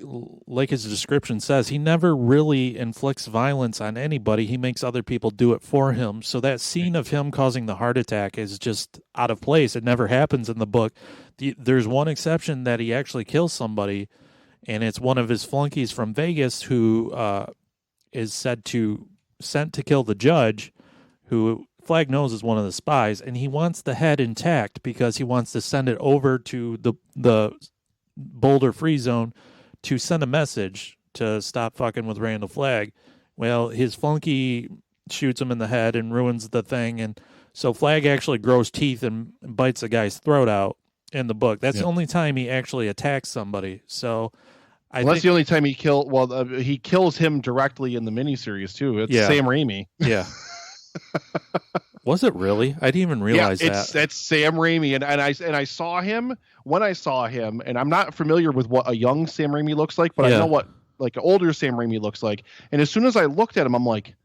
[SPEAKER 3] his description says, he never really inflicts violence on anybody. He makes other people do it for him. So that scene of him causing the heart attack is just out of place. It never happens in the book. There's one exception that he actually kills somebody, and it's one of his flunkies from Vegas who is sent to kill the judge, who Flagg knows is one of the spies, and he wants the head intact because he wants to send it over to the Boulder Free Zone to send a message to stop fucking with Randall Flagg. Well, his flunky shoots him in the head and ruins the thing, and so Flagg actually grows teeth and bites the guy's throat out in the book. That's the only time he actually attacks somebody. So
[SPEAKER 4] that's the only time he he kills him directly in the miniseries too. It's Sam Raimi.
[SPEAKER 3] Yeah. Was it really? I didn't even realize that.
[SPEAKER 4] That's Sam Raimi, and I saw him when I saw him, and I'm not familiar with what a young Sam Raimi looks like, but I know what like an older Sam Raimi looks like. And as soon as I looked at him, I'm like,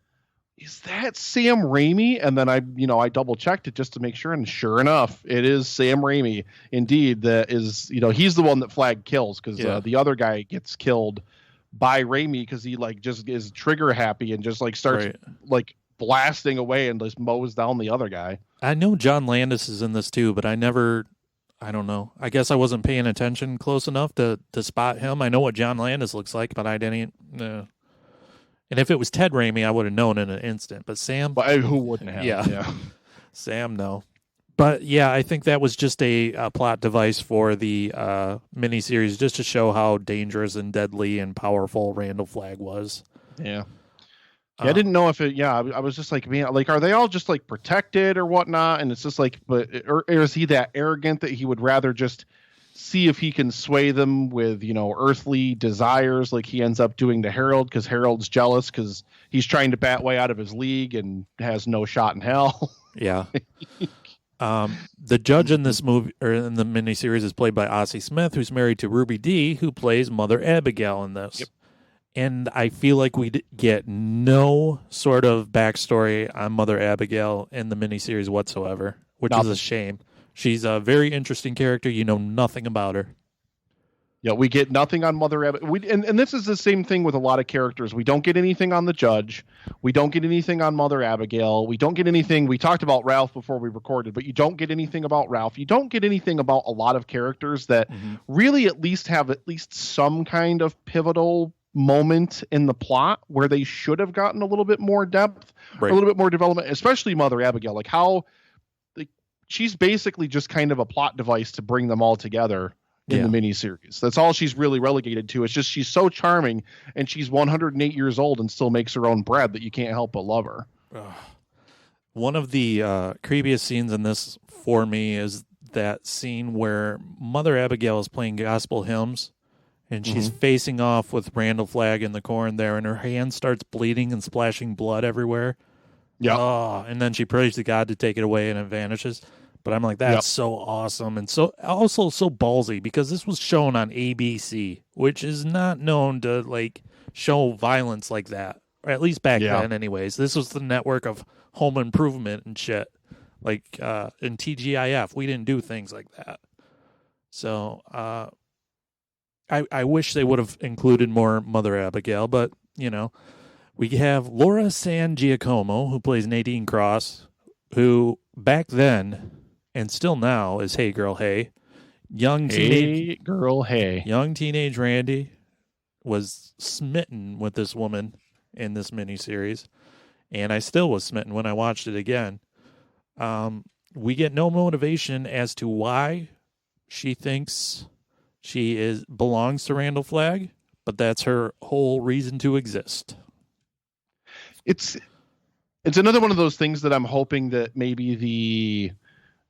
[SPEAKER 4] is that Sam Raimi? And then I double checked it just to make sure, and sure enough, it is Sam Raimi indeed. That is, he's the one that Flagg kills, because the other guy gets killed by Raimi because he like just is trigger happy and just like starts like blasting away and just mows down the other guy.
[SPEAKER 3] I know John Landis is in this too, but I don't know. I guess I wasn't paying attention close enough to spot him. I know what John Landis looks like, but I didn't. And if it was Ted Raimi, I would have known in an instant. But Sam,
[SPEAKER 4] who wouldn't have? Yeah.
[SPEAKER 3] Sam, no. But yeah, I think that was just a plot device for the miniseries, just to show how dangerous and deadly and powerful Randall Flagg was.
[SPEAKER 4] Yeah. I didn't know if it. I was just like, man, like, are they all just like protected or whatnot? And it's just like, or is he that arrogant that he would rather just see if he can sway them with, earthly desires, like he ends up doing to Harold, because Harold's jealous because he's trying to bat way out of his league and has no shot in hell.
[SPEAKER 3] Yeah. The judge in this movie, or in the miniseries, is played by Ossie Smith, who's married to Ruby Dee, who plays Mother Abigail in this. Yep. And I feel like we get no sort of backstory on Mother Abigail in the miniseries whatsoever, which is a shame. She's a very interesting character. You know nothing about her.
[SPEAKER 4] Yeah, we get nothing on Mother Abigail. And this is the same thing with a lot of characters. We don't get anything on the judge. We don't get anything on Mother Abigail. We don't get anything. We talked about Ralph before we recorded, but you don't get anything about Ralph. You don't get anything about a lot of characters that really at least have some kind of pivotal moment in the plot where they should have gotten a little bit more depth,
[SPEAKER 3] Right.
[SPEAKER 4] a little bit more development, especially Mother Abigail. Like how, like, she's basically just kind of a plot device to bring them all together in the miniseries. That's all she's really relegated to. It's just she's so charming, and she's 108 years old and still makes her own bread that you can't help but love her.
[SPEAKER 3] One of the creepiest scenes in this for me is that scene where Mother Abigail is playing gospel hymns, and she's facing off with Randall Flagg in the corn there, and her hand starts bleeding and splashing blood everywhere.
[SPEAKER 4] Yeah.
[SPEAKER 3] Oh, and then she prays to God to take it away, and it vanishes. But I'm like, that's so awesome, and so also so ballsy, because this was shown on ABC, which is not known to like show violence like that, or at least back then. Anyways, this was the network of Home Improvement and shit, like in TGIF. We didn't do things like that. So I wish they would have included more Mother Abigail, but you know, we have Laura San Giacomo, who plays Nadine Cross, who back then and still now is Hey Girl Hey. Young teenage Randy was smitten with this woman in this miniseries, and I still was smitten when I watched it again. We get no motivation as to why she thinks she belongs to Randall Flagg, but that's her whole reason to exist.
[SPEAKER 4] It's another one of those things that I'm hoping that maybe the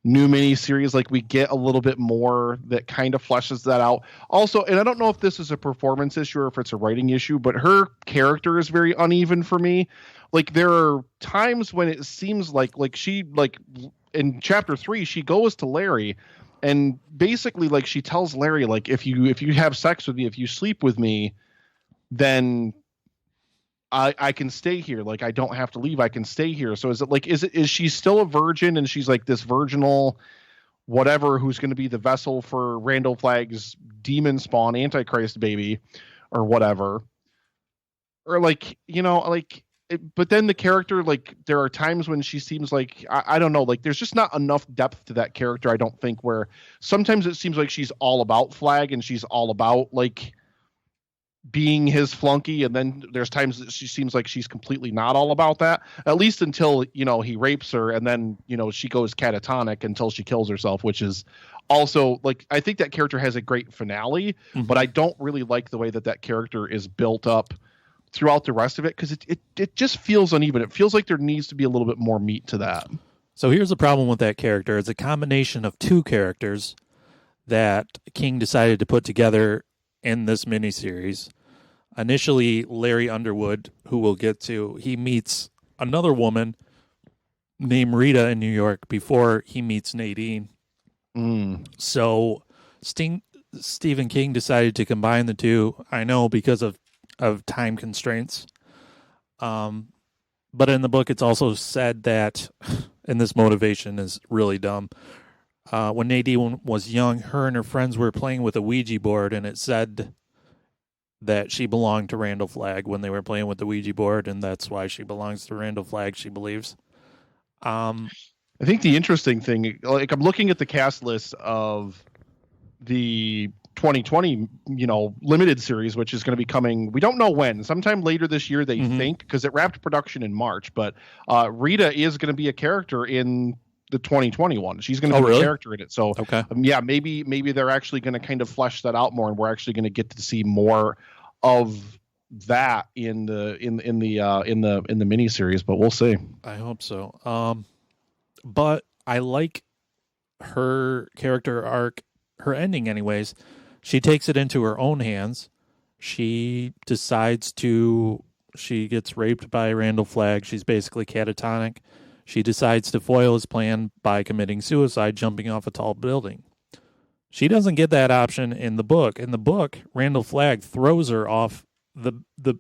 [SPEAKER 4] new miniseries, like, we get a little bit more that kind of fleshes that out. Also, and I don't know if this is a performance issue or if it's a writing issue, but her character is very uneven for me. Like, there are times when it seems like she, like, in chapter 3, she goes to Larry and basically, like, she tells Larry, like, if you have sex with me, if you sleep with me, then I can stay here. Like, I don't have to leave. I can stay here. So is she still a virgin, and she's like this virginal whatever who's going to be the vessel for Randall Flagg's demon spawn Antichrist baby or whatever? Or like, you know, like, but then the character, like, there are times when she seems like, I don't know, like, there's just not enough depth to that character, I don't think, where sometimes it seems like she's all about Flagg and she's all about, like, being his flunky, and then there's times that she seems like she's completely not all about that, at least until, you know, he rapes her, and then, you know, she goes catatonic until she kills herself, which is also, like, I think that character has a great finale, but I don't really like the way that character is built up throughout the rest of it, because it just feels uneven. It feels like there needs to be a little bit more meat to that.
[SPEAKER 3] So here's the problem with that character. It's a combination of two characters that King decided to put together in this miniseries. Initially, Larry Underwood, who we'll get to, he meets another woman named Rita in New York before he meets Nadine. So Stephen King decided to combine the two. I know, because of time constraints. But in the book, it's also said that, and this motivation is really dumb, when Nadine was young, her and her friends were playing with a Ouija board, and it said that she belonged to Randall Flagg when they were playing with the Ouija board, and that's why she belongs to Randall Flagg, she believes.
[SPEAKER 4] I think the interesting thing, like, I'm looking at the cast list of the 2020, you know, limited series, which is going to be coming, we don't know when, sometime later this year, they think, because it wrapped production in March, but Rita is going to be a character in the 2021. She's going to be a character in it. So yeah, maybe they're actually going to kind of flesh that out more, and we're actually going to get to see more of that in the miniseries, but we'll see.
[SPEAKER 3] I hope so. But I like her character arc, her ending anyways. She takes it into her own hands. She decides she gets raped by Randall Flagg. She's basically catatonic. She decides to foil his plan by committing suicide, jumping off a tall building. She doesn't get that option in the book. In the book, Randall Flagg throws her off the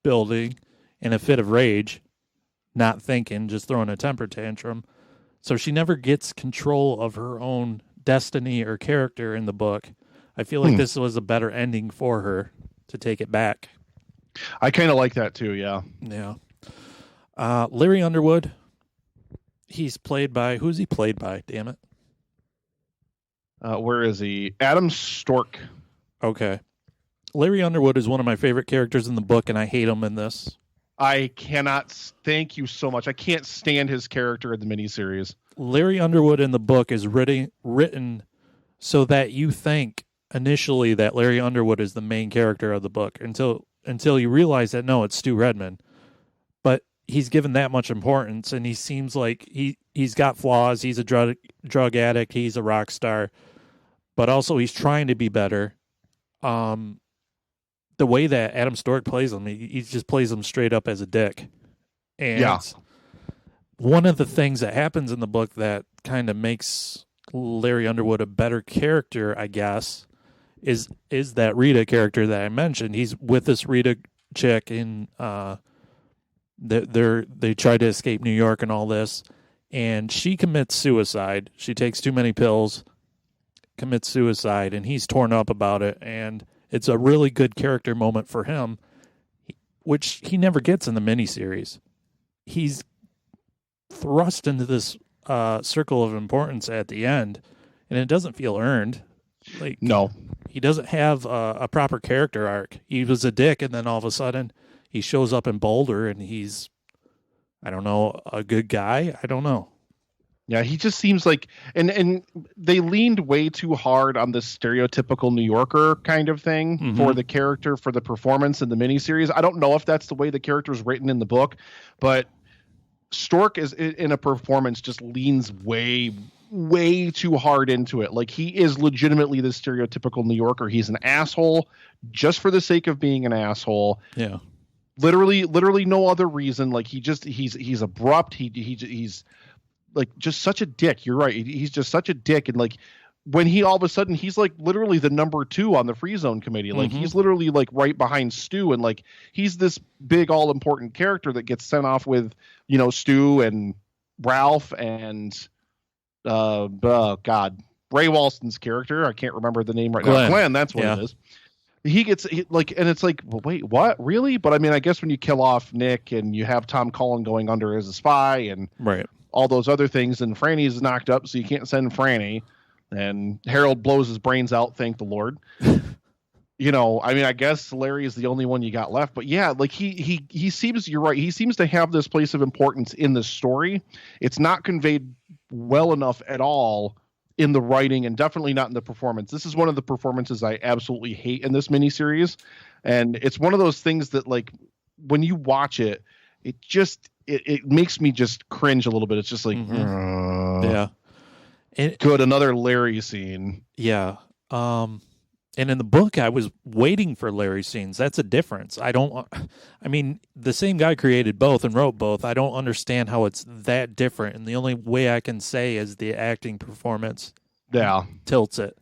[SPEAKER 3] building in a fit of rage, not thinking, just throwing a temper tantrum. So she never gets control of her own destiny or character in the book. I feel like this was a better ending for her to take it back.
[SPEAKER 4] I kind of like that too, yeah.
[SPEAKER 3] Yeah. Larry Underwood, he's played by, who's he played by? Damn it.
[SPEAKER 4] Where is he? Adam Stork.
[SPEAKER 3] Okay. Larry Underwood is one of my favorite characters in the book, and I hate him in this.
[SPEAKER 4] I cannot thank you so much. I can't stand his character in the miniseries.
[SPEAKER 3] Larry Underwood in the book is written so that you think initially that Larry Underwood is the main character of the book until you realize that no, it's Stu Redman. But he's given that much importance, and he seems like he's got flaws. He's a drug addict. He's a rock star, but also he's trying to be better. The way that Adam Stork plays him, he just plays him straight up as a dick. And one of the things that happens in the book that kind of makes Larry Underwood a better character, I guess, is that Rita character that I mentioned. He's with this Rita chick in they try to escape New York and all this, and she commits suicide. She takes too many pills, commits suicide, and he's torn up about it, and it's a really good character moment for him, which he never gets in the miniseries. He's thrust into this circle of importance at the end, and it doesn't feel earned. Like,
[SPEAKER 4] no,
[SPEAKER 3] he doesn't have a proper character arc. He was a dick, and then all of a sudden he shows up in Boulder, and he's, I don't know, a good guy. I don't know.
[SPEAKER 4] Yeah, he just seems like, and they leaned way too hard on this stereotypical New Yorker kind of thing for the character, for the performance in the miniseries. I don't know if that's the way the character is written in the book, but Stork is in a performance just leans way too hard into it. Like, he is legitimately the stereotypical New Yorker. He's an asshole just for the sake of being an asshole.
[SPEAKER 3] Yeah.
[SPEAKER 4] Literally no other reason. Like, he's abrupt. He's like just such a dick. You're right. He's just such a dick. And like, when he all of a sudden, he's like literally the number 2 on the free zone committee. Like, he's literally like right behind Stu. And like, he's this big, all important character that gets sent off with, Stu and Ralph and, God, Ray Walston's character. I can't remember the name right now. Glenn. That's what it is. And it's like, well, wait, what? Really? But I mean, I guess when you kill off Nick and you have Tom Cullen going under as a spy and all those other things, and Franny's knocked up, so you can't send Franny, and Harold blows his brains out, thank the Lord. I mean, I guess Larry is the only one you got left. But yeah, like he seems, you're right, he seems to have this place of importance in the story. It's not conveyed well enough at all in the writing, and definitely not in the performance. This is one of the performances I absolutely hate in this miniseries. And it's one of those things that, like, when you watch it, it makes me just cringe a little bit. It's just like, good, another Larry scene.
[SPEAKER 3] Yeah. And in the book, I was waiting for Larry scenes. That's a difference. I mean, the same guy created both and wrote both. I don't understand how it's that different. And the only way I can say is the acting performance tilts it.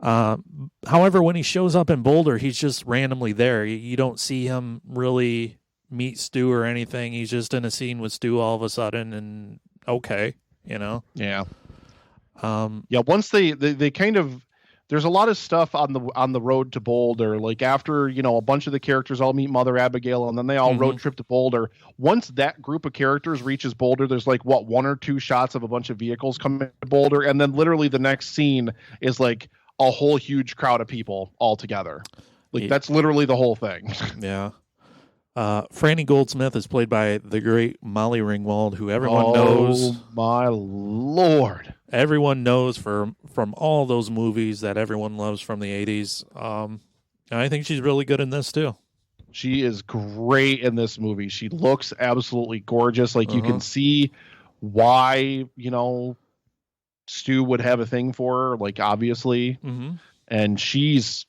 [SPEAKER 3] However, when he shows up in Boulder, he's just randomly there. You don't see him really meet Stu or anything. He's just in a scene with Stu all of a sudden, and okay, Yeah.
[SPEAKER 4] Once they kind of, there's a lot of stuff on the road to Boulder. Like, after, a bunch of the characters all meet Mother Abigail, and then they all road trip to Boulder. Once that group of characters reaches Boulder, there's like, one or two shots of a bunch of vehicles coming to Boulder. And then literally the next scene is like a whole huge crowd of people all together. Like, that's literally the whole thing.
[SPEAKER 3] Yeah. Franny Goldsmith is played by the great Molly Ringwald, who everyone knows.
[SPEAKER 4] Oh, my Lord.
[SPEAKER 3] Everyone knows from all those movies that everyone loves from the 80s. I think she's really good in this, too.
[SPEAKER 4] She is great in this movie. She looks absolutely gorgeous. Like, you can see why, Stu would have a thing for her, like, obviously. And she's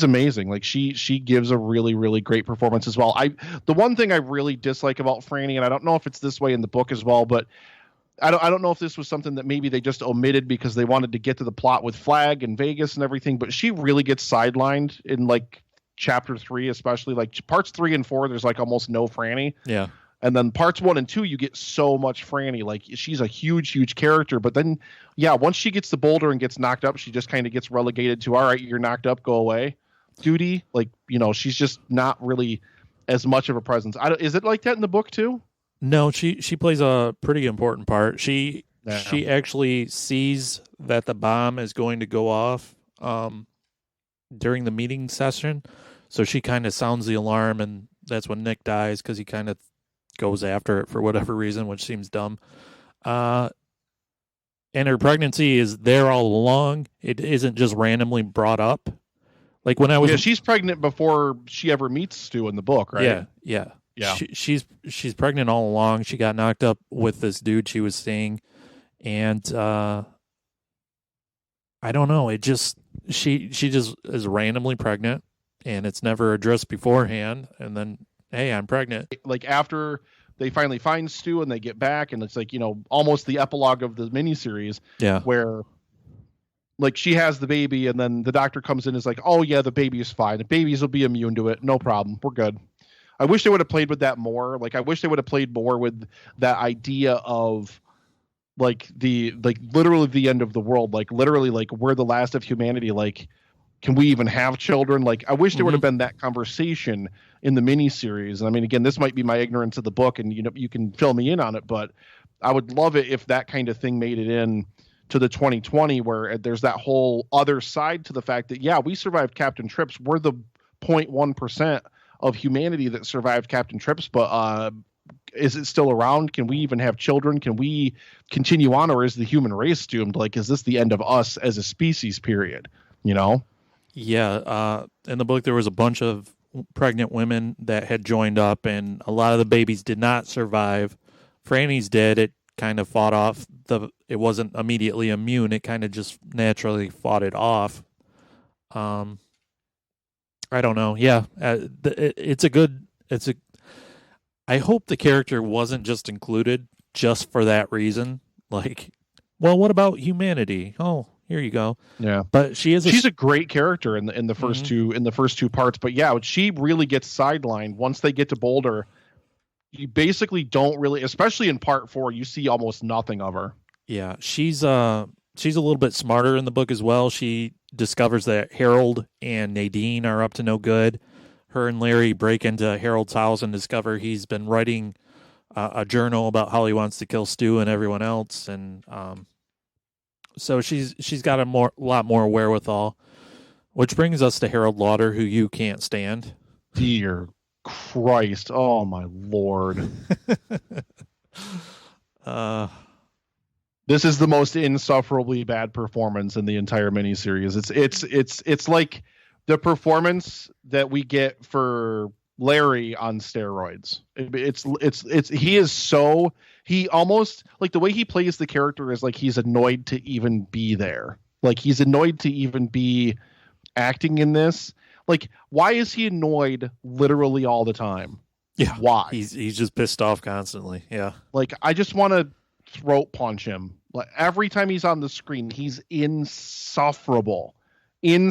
[SPEAKER 4] amazing. Like, she gives a really, really great performance as well. The one thing I really dislike about Franny, and I don't know if it's this way in the book as well, but I don't know if this was something that maybe they just omitted because they wanted to get to the plot with Flag and Vegas and everything, but she really gets sidelined in like chapter 3, especially like parts 3 and 4. There's like almost no Franny.
[SPEAKER 3] Yeah.
[SPEAKER 4] And then parts 1 and 2, you get so much Franny. Like, she's a huge character. But then, once she gets to Boulder and gets knocked up, she just kind of gets relegated to, all right, you're knocked up, go away duty. Like, she's just not really as much of a presence. Is it like that in the book too?
[SPEAKER 3] No, she plays a pretty important part. She actually sees that the bomb is going to go off. during the meeting session. So she kind of sounds the alarm, and that's when Nick dies because he kind of goes after it for whatever reason, which seems dumb. And her pregnancy is there all along. It isn't just randomly brought up. Like when I was,
[SPEAKER 4] she's pregnant before she ever meets Stu in the book, right?
[SPEAKER 3] Yeah.
[SPEAKER 4] Yeah.
[SPEAKER 3] She's pregnant all along. She got knocked up with this dude she was seeing, and I don't know. It just she just is randomly pregnant, and it's never addressed beforehand. And then, hey, I'm pregnant.
[SPEAKER 4] Like after they finally find Stu and they get back, and it's like, almost the epilogue of the miniseries.
[SPEAKER 3] Yeah.
[SPEAKER 4] Where like she has the baby, and then the doctor comes in and is like, oh yeah, the baby is fine. The babies will be immune to it. No problem. We're good. I wish they would have played with that more. Like I wish they would have played more with that idea of like literally the end of the world. Like literally like we're the last of humanity. Like, can we even have children? Like I wish there would have been that conversation in the miniseries. And I mean, again, this might be my ignorance of the book, and you can fill me in on it, but I would love it if that kind of thing made it in to the 2020, where there's that whole other side to the fact that, yeah, we survived Captain Trips. We're the 0.1% of humanity that survived Captain Trips, but is it still around? Can we even have children? Can we continue on, or is the human race doomed? Like, is this the end of us as a species, period?
[SPEAKER 3] Yeah. In the book, there was a bunch of pregnant women that had joined up, and a lot of the babies did not survive. Franny's did. It kind of fought off it wasn't immediately immune. It kind of just naturally fought it off. I don't know. Yeah. I hope the character wasn't just included just for that reason. Like, well, what about humanity? Oh, here you go.
[SPEAKER 4] Yeah.
[SPEAKER 3] But she's
[SPEAKER 4] a great character in the first two parts. But yeah, she really gets sidelined once they get to Boulder. You basically don't really, especially in part 4, you see almost nothing of her.
[SPEAKER 3] Yeah, she's a little bit smarter in the book as well. She discovers that Harold and Nadine are up to no good. Her and Larry break into Harold's house and discover he's been writing a journal about how he wants to kill Stu and everyone else, and so she's got a lot more wherewithal. Which brings us to Harold Lauder, who you can't stand.
[SPEAKER 4] Dear Christ! Oh my Lord! This is the most insufferably bad performance in the entire miniseries. It's like the performance that we get for Larry on steroids. He almost, like, the way he plays the character is like he's annoyed to even be there. Like he's annoyed to even be acting in this. Like, why is he annoyed literally all the time?
[SPEAKER 3] Yeah.
[SPEAKER 4] Why?
[SPEAKER 3] He's just pissed off constantly. Yeah.
[SPEAKER 4] Like, I just want to throat punch him. Like, every time he's on the screen, he's insufferable. And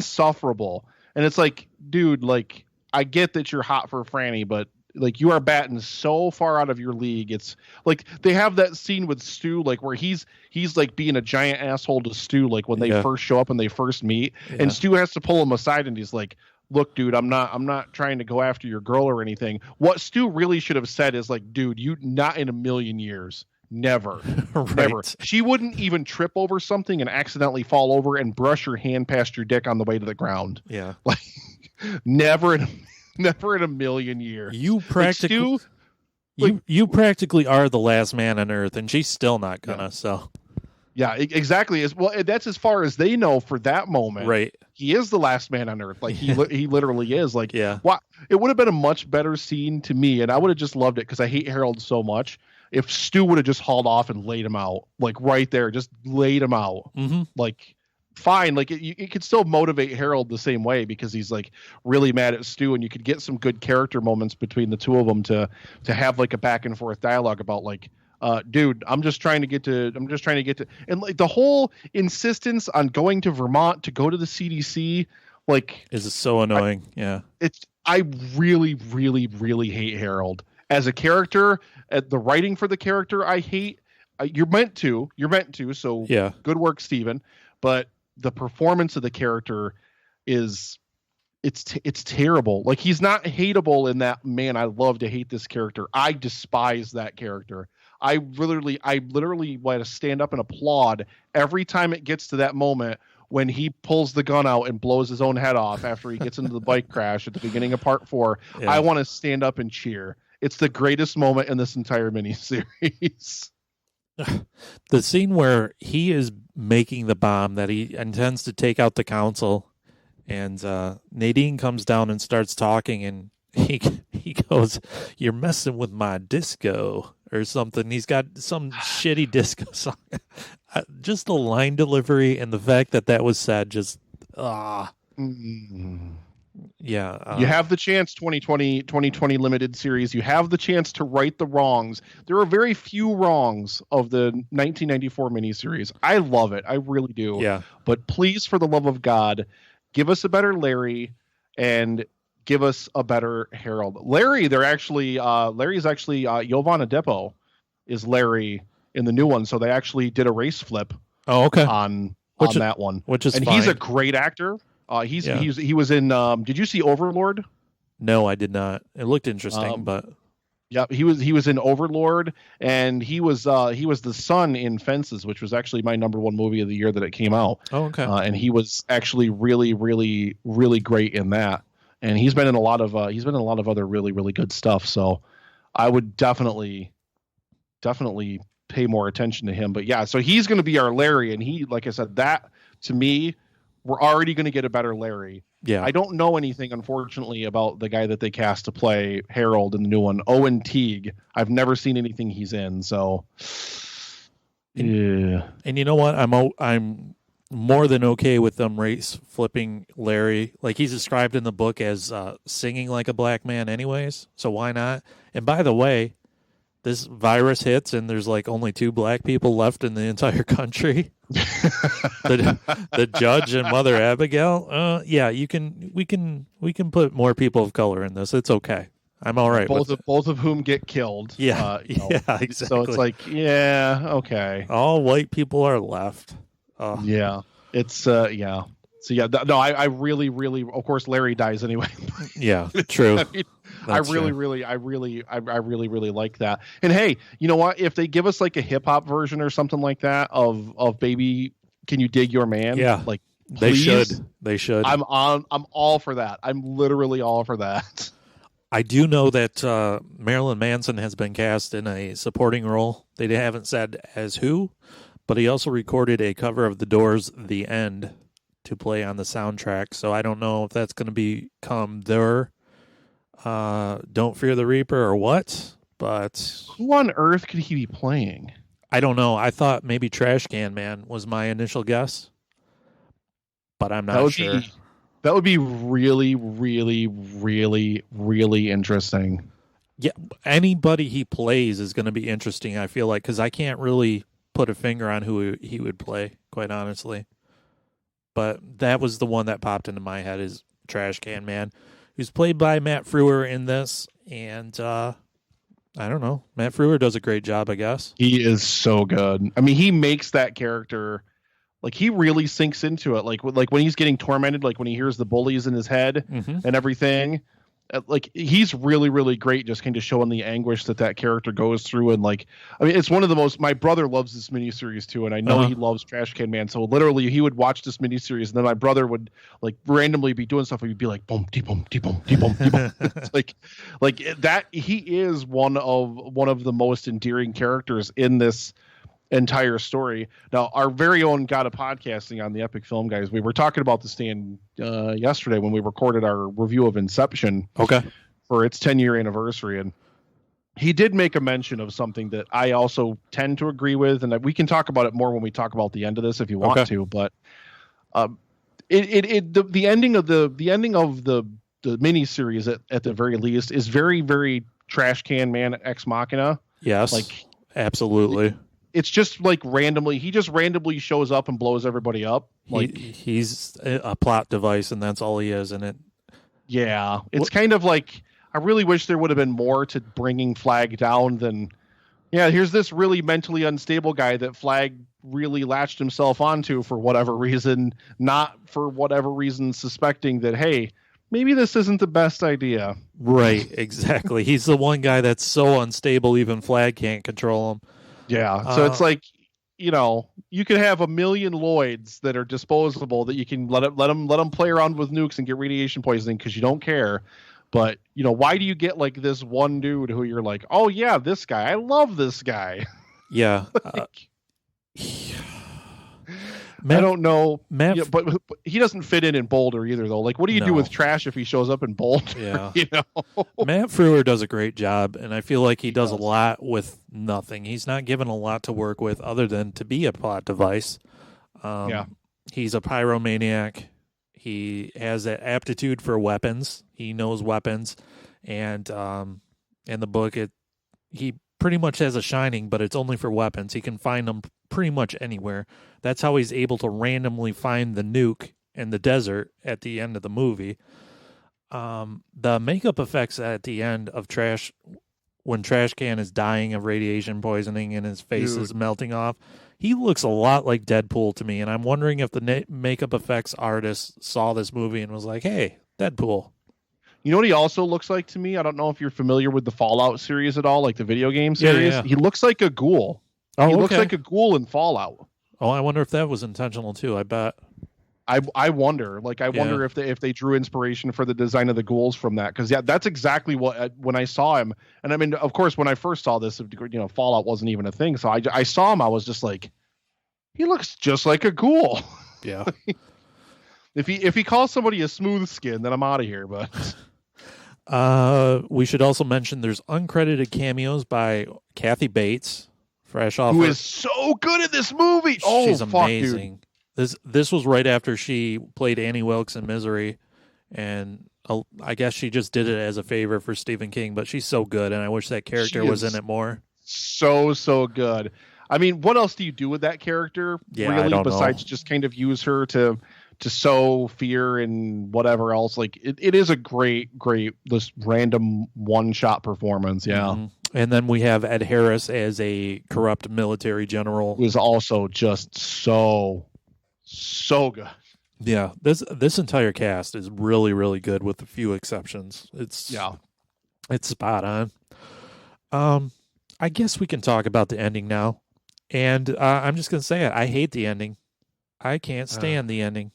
[SPEAKER 4] it's like, dude, like, I get that you're hot for Franny, but like, you are batting so far out of your league. It's like they have that scene with Stu, like where he's like being a giant asshole to Stu, like when they first show up and they first meet, and Stu has to pull him aside and he's like, look, dude, I'm not trying to go after your girl or anything. What Stu really should have said is like, dude, you not in a million years. Never.
[SPEAKER 3] Right.
[SPEAKER 4] Never. She wouldn't even trip over something and accidentally fall over and brush your hand past your dick on the way to the ground.
[SPEAKER 3] Yeah.
[SPEAKER 4] Like, never in a million years.
[SPEAKER 3] You practically you practically are the last man on earth, and she's still not gonna. Yeah. So
[SPEAKER 4] yeah, exactly. Well, that's as far as they know for that moment.
[SPEAKER 3] Right.
[SPEAKER 4] He is the last man on earth. Like he literally is. Like,
[SPEAKER 3] yeah.
[SPEAKER 4] Wow. It would have been a much better scene to me, and I would have just loved it because I hate Harold so much. If Stu would have just hauled off and laid him out, like right there, just laid him out, like fine. Like it could still motivate Harold the same way because he's like really mad at Stu, and you could get some good character moments between the two of them to have like a back and forth dialogue about like, dude, I'm just trying to get to, and like the whole insistence on going to Vermont to go to the CDC, like,
[SPEAKER 3] is so annoying.
[SPEAKER 4] I really, really, really hate Harold as a character. The writing for the character, I hate. You're meant to. So
[SPEAKER 3] yeah,
[SPEAKER 4] good work, Steven. But the performance of the character it's terrible. Like, he's not hateable in that, man, I love to hate this character. I despise that character. I literally want to stand up and applaud every time it gets to that moment when he pulls the gun out and blows his own head off after he gets into the bike crash at the beginning of part 4.
[SPEAKER 3] Yeah.
[SPEAKER 4] I want to stand up and cheer. It's the greatest moment in this entire miniseries.
[SPEAKER 3] The scene where he is making the bomb that he intends to take out the council, and Nadine comes down and starts talking, and he goes, "You're messing with my disco," or something. He's got some shitty disco song. Just the line delivery and the fact that was said, just yeah.
[SPEAKER 4] You have the chance, 2020 limited series. You have the chance to right the wrongs. There are very few wrongs of the 1994 miniseries. I love it. I really do.
[SPEAKER 3] Yeah.
[SPEAKER 4] But please, for the love of God, give us a better Larry and give us a better Harold. Larry, Larry's actually Jovan Adepo is Larry in the new one. So they actually did a race flip.
[SPEAKER 3] Oh, okay.
[SPEAKER 4] On that one,
[SPEAKER 3] which is
[SPEAKER 4] and
[SPEAKER 3] fine.
[SPEAKER 4] He's a great actor. He was in. Did you see Overlord?
[SPEAKER 3] No, I did not. It looked interesting, but
[SPEAKER 4] yeah, he was in Overlord, and he was the son in Fences, which was actually my #1 movie of the year that it came out.
[SPEAKER 3] Oh, okay.
[SPEAKER 4] And he was actually really, really, really great in that. And he's been in a lot of other really, really good stuff. So I would definitely pay more attention to him. But yeah, so he's going to be our Larry, and he, like I said, that to me, we're already going to get a better Larry.
[SPEAKER 3] Yeah.
[SPEAKER 4] I don't know anything, unfortunately, about the guy that they cast to play Harold in the new one, Owen Teague. I've never seen anything he's in, so yeah.
[SPEAKER 3] And you know what? I'm more than okay with them race flipping Larry. Like, he's described in the book as singing like a black man anyways, so why not? And by the way, this virus hits and there's like only 2 black people left in the entire country. the judge and Mother Abigail. Yeah, we can put more people of color in this. It's okay. I'm all right.
[SPEAKER 4] Both of whom get killed.
[SPEAKER 3] Yeah, yeah, exactly.
[SPEAKER 4] So it's like, yeah, okay.
[SPEAKER 3] All white people are left.
[SPEAKER 4] Yeah, it's yeah. So yeah, no, I really, really, of course, Larry dies anyway.
[SPEAKER 3] Yeah, true.
[SPEAKER 4] I mean, I really like that. And hey, you know what? If they give us like a hip hop version or something like that of Baby, Can You Dig Your Man?
[SPEAKER 3] Yeah,
[SPEAKER 4] like
[SPEAKER 3] please, they should.
[SPEAKER 4] I'm all for that. I'm literally all for that.
[SPEAKER 3] I do know that Marilyn Manson has been cast in a supporting role. They haven't said as who, but he also recorded a cover of The Doors' "The End" to play on the soundtrack. So I don't know if that's going to become their Don't Fear the Reaper or what, but
[SPEAKER 4] who on earth could he be playing?
[SPEAKER 3] I don't know. I thought maybe Trash Can Man was my initial guess, but I'm not sure.
[SPEAKER 4] That would be really, really, really, really interesting.
[SPEAKER 3] Yeah, anybody he plays is going to be interesting, I feel like, because I can't really put a finger on who he would play, quite honestly. But that was the one that popped into my head, is Trash Can Man, who's played by Matt Frewer in this. And I don't know. Matt Frewer does a great job, I guess.
[SPEAKER 4] He is so good. I mean, he makes that character, like, he really sinks into it. Like when he's getting tormented, like when he hears the bullies in his head and everything. Like, he's really, really great, just kind of showing the anguish that character goes through. And like, I mean, it's one of the most, my brother loves this miniseries too. And I know he loves Trash Can Man. So literally he would watch this miniseries and then my brother would like randomly be doing stuff. And he'd be like, boom, dee, boom, dee, boom, dee, boom, dee, boom. It's like that. He is one of the most endearing characters in this entire story. Now, our very own God of Podcasting on the Epic Film Guys, we were talking about the stand yesterday when we recorded our review of Inception for its 10-year anniversary, and he did make a mention of something that I also tend to agree with, and we can talk about it more when we talk about the end of this if you want to, but the ending of the miniseries at the very least is very, very Trash Can Man Ex Machina.
[SPEAKER 3] Yes, like, absolutely.
[SPEAKER 4] It's just like he just randomly shows up and blows everybody up. Like,
[SPEAKER 3] he's a plot device, and that's all he is in it.
[SPEAKER 4] Yeah, it's kind of like, I really wish there would have been more to bringing Flag down than, yeah, here's this really mentally unstable guy that Flag really latched himself onto for whatever reason, not for whatever reason suspecting that, hey, maybe this isn't the best idea.
[SPEAKER 3] Right, exactly. He's the one guy that's so unstable even Flag can't control him.
[SPEAKER 4] Yeah, so it's like, you can have a million Lloyds that are disposable that you can let them play around with nukes and get radiation poisoning because you don't care. But why do you get like this one dude who you're like, oh yeah, this guy, I love this guy.
[SPEAKER 3] Yeah.
[SPEAKER 4] I don't know,
[SPEAKER 3] Matt,
[SPEAKER 4] but he doesn't fit in Boulder either, though. Like, what do you do with Trash if he shows up in Boulder?
[SPEAKER 3] Yeah, Matt Frewer does a great job, and I feel like he does a lot with nothing. He's not given a lot to work with other than to be a plot device. He's a pyromaniac. He has that aptitude for weapons. He knows weapons, and in the book, he pretty much has a shining, but it's only for weapons. He can find them pretty much anywhere. That's how he's able to randomly find the nuke in the desert at the end of the movie. The makeup effects at the end of Trash, when Trash Can is dying of radiation poisoning and his face is melting off, he looks a lot like Deadpool to me. And I'm wondering if the makeup effects artist saw this movie and was like, hey, Deadpool.
[SPEAKER 4] You know what he also looks like to me? I don't know if you're familiar with the Fallout series at all, like the video game series.
[SPEAKER 3] Yeah.
[SPEAKER 4] He looks like a ghoul. He looks like a ghoul in Fallout.
[SPEAKER 3] Oh, I wonder if that was intentional too. I bet.
[SPEAKER 4] I wonder. Like, I wonder if they drew inspiration for the design of the ghouls from that. Because that's exactly what when I saw him. And I mean, of course, when I first saw this, Fallout wasn't even a thing. So I saw him. I was just like, he looks just like a ghoul.
[SPEAKER 3] Yeah.
[SPEAKER 4] If he calls somebody a smooth skin, then I'm out of here. But
[SPEAKER 3] we should also mention there's uncredited cameos by Kathy Bates, fresh off.
[SPEAKER 4] Who is so good at this movie? Oh,
[SPEAKER 3] she's
[SPEAKER 4] fuck,
[SPEAKER 3] amazing. Dude. This was right after she played Annie Wilkes in Misery, and I guess she just did it as a favor for Stephen King. But she's so good, and I wish that character was in it more.
[SPEAKER 4] So good. I mean, what else do you do with that character?
[SPEAKER 3] Yeah,
[SPEAKER 4] really,
[SPEAKER 3] I don't
[SPEAKER 4] besides
[SPEAKER 3] know.
[SPEAKER 4] just kind of use her to sow fear and whatever else. Like it is a great this random one-shot performance. Yeah.
[SPEAKER 3] Mm-hmm. And then we have Ed Harris as a corrupt military general,
[SPEAKER 4] who is also just so good.
[SPEAKER 3] Yeah, this entire cast is really, really good with a few exceptions. It's spot on. I guess we can talk about the ending now. And I'm just going to say it. I hate the ending. I can't stand the ending.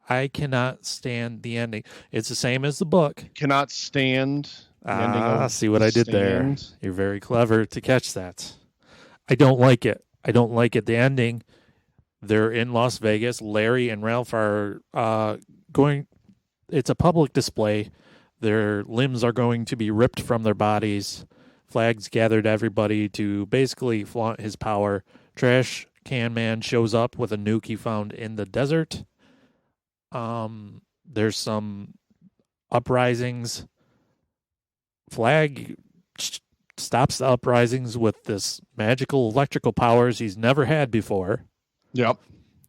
[SPEAKER 3] I cannot stand the ending. It's the same as the book.
[SPEAKER 4] Cannot stand the ending.
[SPEAKER 3] See what I did there. You're very clever to catch that. I don't like it. The ending, they're in Las Vegas. Larry and Ralph are going. It's a public display. Their limbs are going to be ripped from their bodies. Flags gathered everybody to basically flaunt his power. Trash Can Man shows up with a nuke he found in the desert. There's some uprisings. Flag stops the uprisings with this magical electrical powers he's never had before.
[SPEAKER 4] Yep.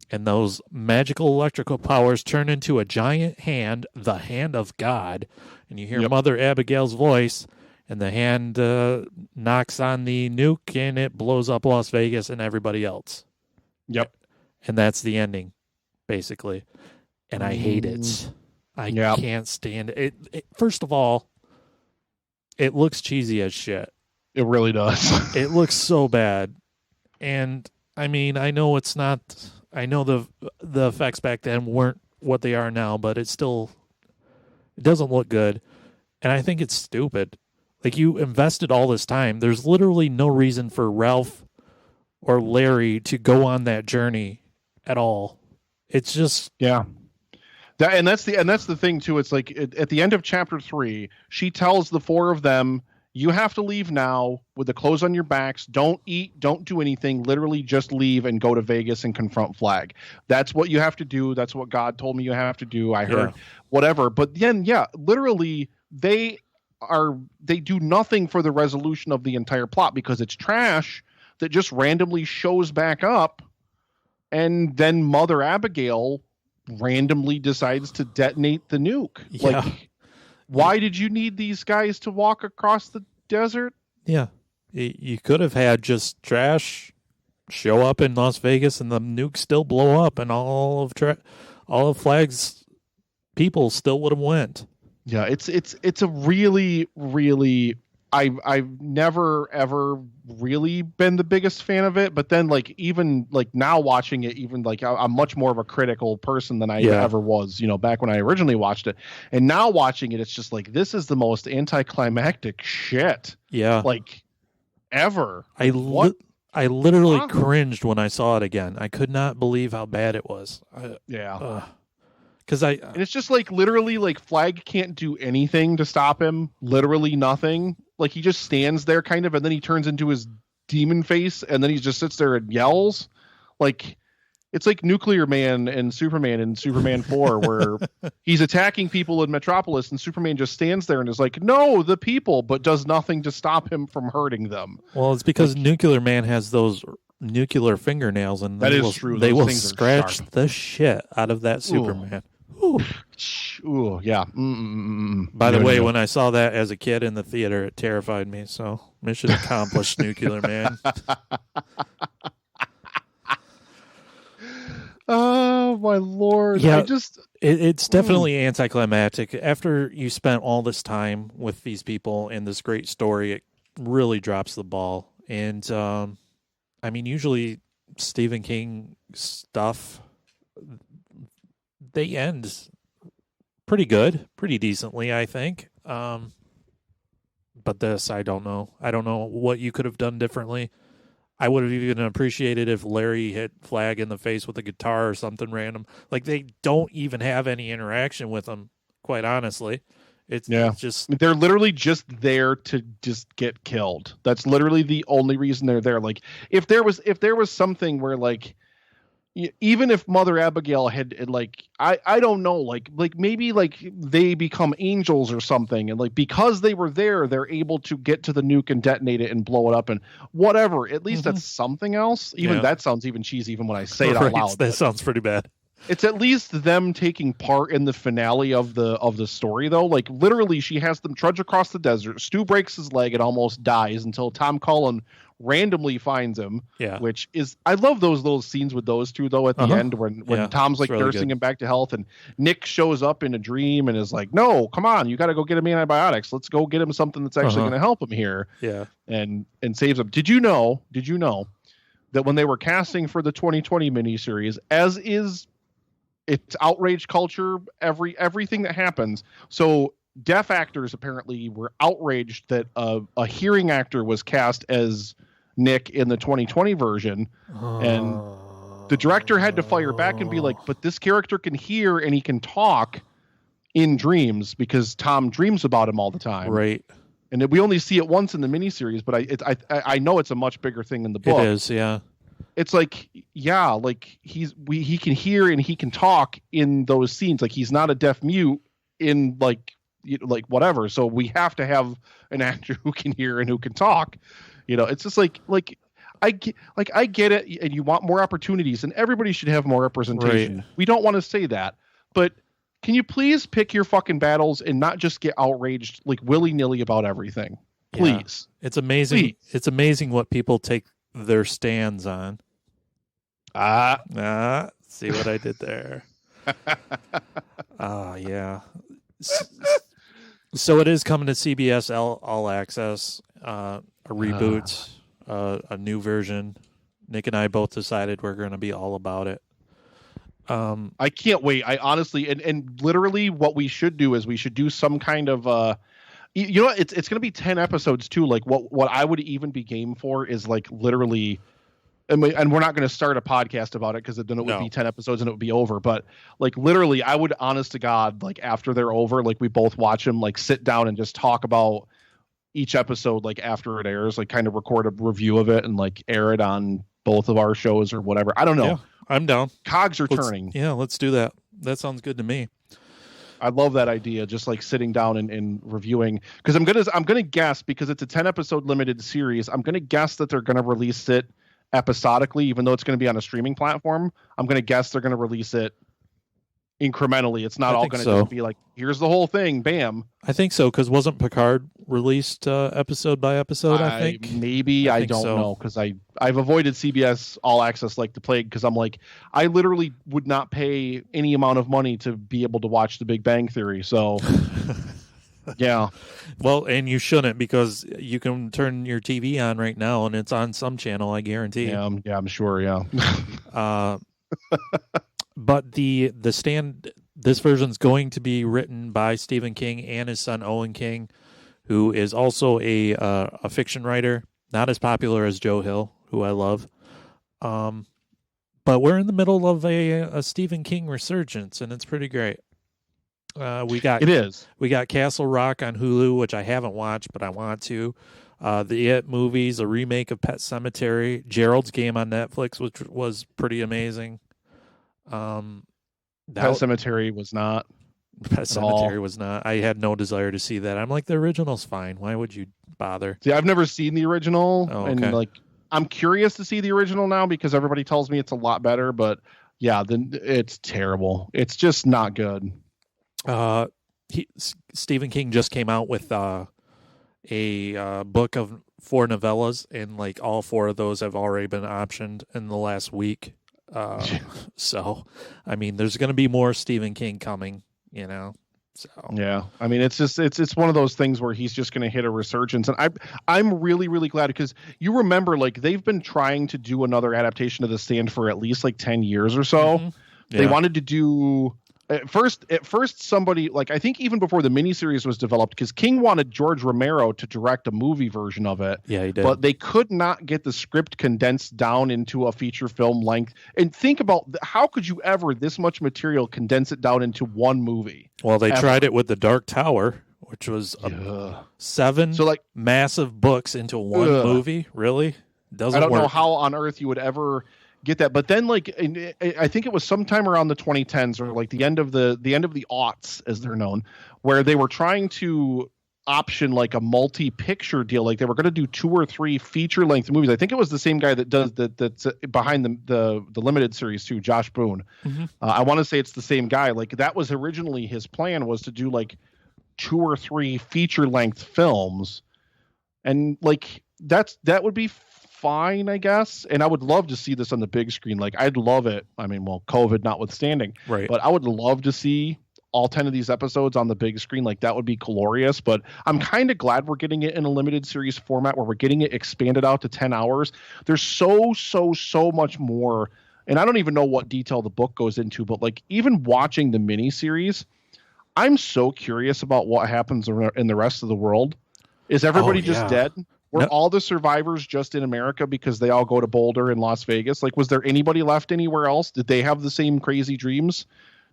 [SPEAKER 3] And those magical electrical powers turn into a giant hand, the hand of God. And you hear Mother Abigail's voice, and the hand knocks on the nuke, and it blows up Las Vegas and everybody else.
[SPEAKER 4] Yep.
[SPEAKER 3] And that's the ending, basically. And I hate it. I can't stand it. First of all, it looks cheesy as shit.
[SPEAKER 4] It really does.
[SPEAKER 3] It looks so bad. And, I mean, I know it's not... I know the effects back then weren't what they are now, but it doesn't look good. And I think it's stupid. Like, you invested all this time. There's literally no reason for Ralph or Larry to go on that journey at all. It's just...
[SPEAKER 4] Yeah. And that's the thing too. It's like at the end of chapter 3, she tells the four of them, you have to leave now with the clothes on your backs. Don't eat, don't do anything. Literally just leave and go to Vegas and confront Flag. That's what you have to do. That's what God told me you have to do. I heard whatever. But then, literally they do nothing for the resolution of the entire plot because it's Trash that just randomly shows back up. And then Mother Abigail randomly decides to detonate the nuke.
[SPEAKER 3] Yeah.
[SPEAKER 4] Like, why did you need these guys to walk across the desert?
[SPEAKER 3] Yeah. You could have had just Trash show up in Las Vegas and the nuke still blow up and all of Flag's people still would have went.
[SPEAKER 4] Yeah, it's a really, really, I've never ever really been the biggest fan of it, but then like even like now watching it, even like I'm much more of a critical person than I ever was, back when I originally watched it. And now watching it, it's just like, this is the most anticlimactic shit.
[SPEAKER 3] Yeah.
[SPEAKER 4] Like ever.
[SPEAKER 3] I literally cringed when I saw it again. I could not believe how bad it was. And
[SPEAKER 4] it's just like literally like Flag can't do anything to stop him. Literally nothing. Like he just stands there kind of, and then he turns into his demon face, and then he just sits there and yells. Like it's like Nuclear Man and Superman in Superman 4, where he's attacking people in Metropolis, and Superman just stands there and is like, "No, the people," but does nothing to stop him from hurting them.
[SPEAKER 3] Well, it's because Nuclear Man has those nuclear fingernails, and
[SPEAKER 4] that is true.
[SPEAKER 3] They will scratch the shit out of that Superman.
[SPEAKER 4] Ooh, yeah.
[SPEAKER 3] By the way, when I saw that as a kid in the theater, it terrified me. So mission accomplished, Nuclear Man.
[SPEAKER 4] Oh my lord!
[SPEAKER 3] Yeah, it's definitely anticlimactic. After you spent all this time with these people and this great story, it really drops the ball. And I mean, usually Stephen King stuff, they end pretty good, pretty decently, I think. But this, I don't know. I don't know what you could have done differently. I would have even appreciated if Larry hit Flag in the face with a guitar or something random. Like, they don't even have any interaction with him, quite honestly. It's just...
[SPEAKER 4] They're literally just there to just get killed. That's literally the only reason they're there. Like, if there was something where, like, even if Mother Abigail had like, I don't know, like maybe like they become angels or something, and like because they were there, they're able to get to the nuke and detonate it and blow it up and whatever. At least that's something else. Even that sounds even cheesy even when I say it out loud.
[SPEAKER 3] That sounds pretty bad.
[SPEAKER 4] It's at least them taking part in the finale of the story, though. Like literally, she has them trudge across the desert. Stu breaks his leg and almost dies until Tom Cullen randomly finds him.
[SPEAKER 3] Yeah,
[SPEAKER 4] which is, I love those little scenes with those two though at the end when Tom's like really nursing him back to health, and Nick shows up in a dream and is like, "No, come on, you got to go get him antibiotics. Let's go get him something that's actually going to help him here."
[SPEAKER 3] Yeah,
[SPEAKER 4] and saves him. Did you know that when they were casting for the 2020 miniseries, as is it's outrage culture, everything that happens. So deaf actors apparently were outraged that a hearing actor was cast as Nick in the 2020 version, and the director had to fire back and be like, "But this character can hear and he can talk in dreams because Tom dreams about him all the time."
[SPEAKER 3] Right.
[SPEAKER 4] And we only see it once in the miniseries, but I know it's a much bigger thing in the book.
[SPEAKER 3] It is, yeah.
[SPEAKER 4] It's like, yeah, like he can hear and he can talk in those scenes. Like he's not a deaf mute in like whatever. So we have to have an actor who can hear and who can talk. It's just like I get it, and you want more opportunities, and everybody should have more representation. Right. We don't want to say that, but can you please pick your fucking battles and not just get outraged like willy-nilly about everything? Please.
[SPEAKER 3] Yeah. It's amazing. Please. It's amazing what people take their stands on. See what I did there. Yeah. So it is coming to CBS All Access, a reboot, a new version. Nick and I both decided we're going to be all about it.
[SPEAKER 4] I can't wait. I honestly, and literally what we should do is we should do some kind of, it's going to be 10 episodes too. Like what I would even be game for is like literally, and we're not going to start a podcast about it because then it would be 10 episodes and it would be over. But like literally, I would, honest to God, like after they're over, like we both watch them, like sit down and just talk about each episode, like after it airs, like kind of record a review of it and like air it on both of our shows or whatever. I don't know. Yeah,
[SPEAKER 3] I'm down.
[SPEAKER 4] Cogs are turning.
[SPEAKER 3] Yeah, let's do that. That sounds good to me.
[SPEAKER 4] I love that idea. Just like sitting down and reviewing, because I'm gonna guess, because it's a 10 episode limited series. I'm gonna guess that they're gonna release it episodically, even though it's going to be on a streaming platform. I'm going to guess they're going to release it incrementally. It's not all going to just be like, here's the whole thing, bam.
[SPEAKER 3] I think so, because wasn't Picard released episode by episode? I think
[SPEAKER 4] maybe. I don't know, because I've avoided CBS All Access like the plague, because I'm like, I literally would not pay any amount of money to be able to watch The Big Bang Theory. So Yeah.
[SPEAKER 3] Well, and you shouldn't, because you can turn your TV on right now and it's on some channel, I guarantee.
[SPEAKER 4] I'm sure. Yeah.
[SPEAKER 3] But the Stand, this version's going to be written by Stephen King and his son Owen King, who is also a fiction writer, not as popular as Joe Hill, who I love. But we're in the middle of a Stephen King resurgence, and it's pretty great.
[SPEAKER 4] It is.
[SPEAKER 3] We got Castle Rock on Hulu, which I haven't watched, but I want to. The It movies, a remake of Pet Sematary, Gerald's Game on Netflix, which was pretty amazing.
[SPEAKER 4] Pet Cemetery was not.
[SPEAKER 3] Pet Sematary was not. I had no desire to see that. I'm like, the original's fine. Why would you bother?
[SPEAKER 4] See, I've never seen the original,
[SPEAKER 3] okay.
[SPEAKER 4] And I'm curious to see the original now because everybody tells me it's a lot better. But yeah, then it's terrible. It's just not good.
[SPEAKER 3] Stephen King just came out with a book of 4 novellas, and like all 4 of those have already been optioned in the last week. So, I mean, there's going to be more Stephen King coming, So
[SPEAKER 4] yeah, I mean, it's just it's one of those things where he's just going to hit a resurgence, and I'm really, really glad, because you remember, like, they've been trying to do another adaptation of The Stand for at least like 10 years or so.
[SPEAKER 3] Mm-hmm. Yeah.
[SPEAKER 4] They wanted to do. At first, somebody, like, I think even before the miniseries was developed, because King wanted George Romero to direct a movie version of it.
[SPEAKER 3] Yeah, he did.
[SPEAKER 4] But they could not get the script condensed down into a feature film length. And think about, how could you ever, this much material, condense it down into one movie?
[SPEAKER 3] Well, they tried it with The Dark Tower, which was 7 massive books into one movie. Really? Doesn't work.
[SPEAKER 4] I don't know how on earth you would ever get that. But then, like, I think it was sometime around the 2010s, or like the end of the aughts, as they're known, where they were trying to option like a multi-picture deal. Like, they were going to do 2 or 3 feature-length movies. I think it was the same guy that does that's behind the limited series too, Josh Boone.
[SPEAKER 3] Mm-hmm.
[SPEAKER 4] I want to say it's the same guy. Like, that was originally his plan, was to do like 2 or 3 feature-length films, and like that would be fine, I guess. And I would love to see this on the big screen. Like, I'd love it. I mean, well, COVID notwithstanding,
[SPEAKER 3] right?
[SPEAKER 4] But I would love to see all 10 of these episodes on the big screen. Like, that would be glorious. But I'm kind of glad we're getting it in a limited series format, where we're getting it expanded out to 10 hours. There's so much more. And I don't even know what detail the book goes into, but like, even watching the miniseries, I'm so curious about what happens in the rest of the world. Is everybody just dead? Were all the survivors just in America because they all go to Boulder and Las Vegas? Like, was there anybody left anywhere else? Did they have the same crazy dreams?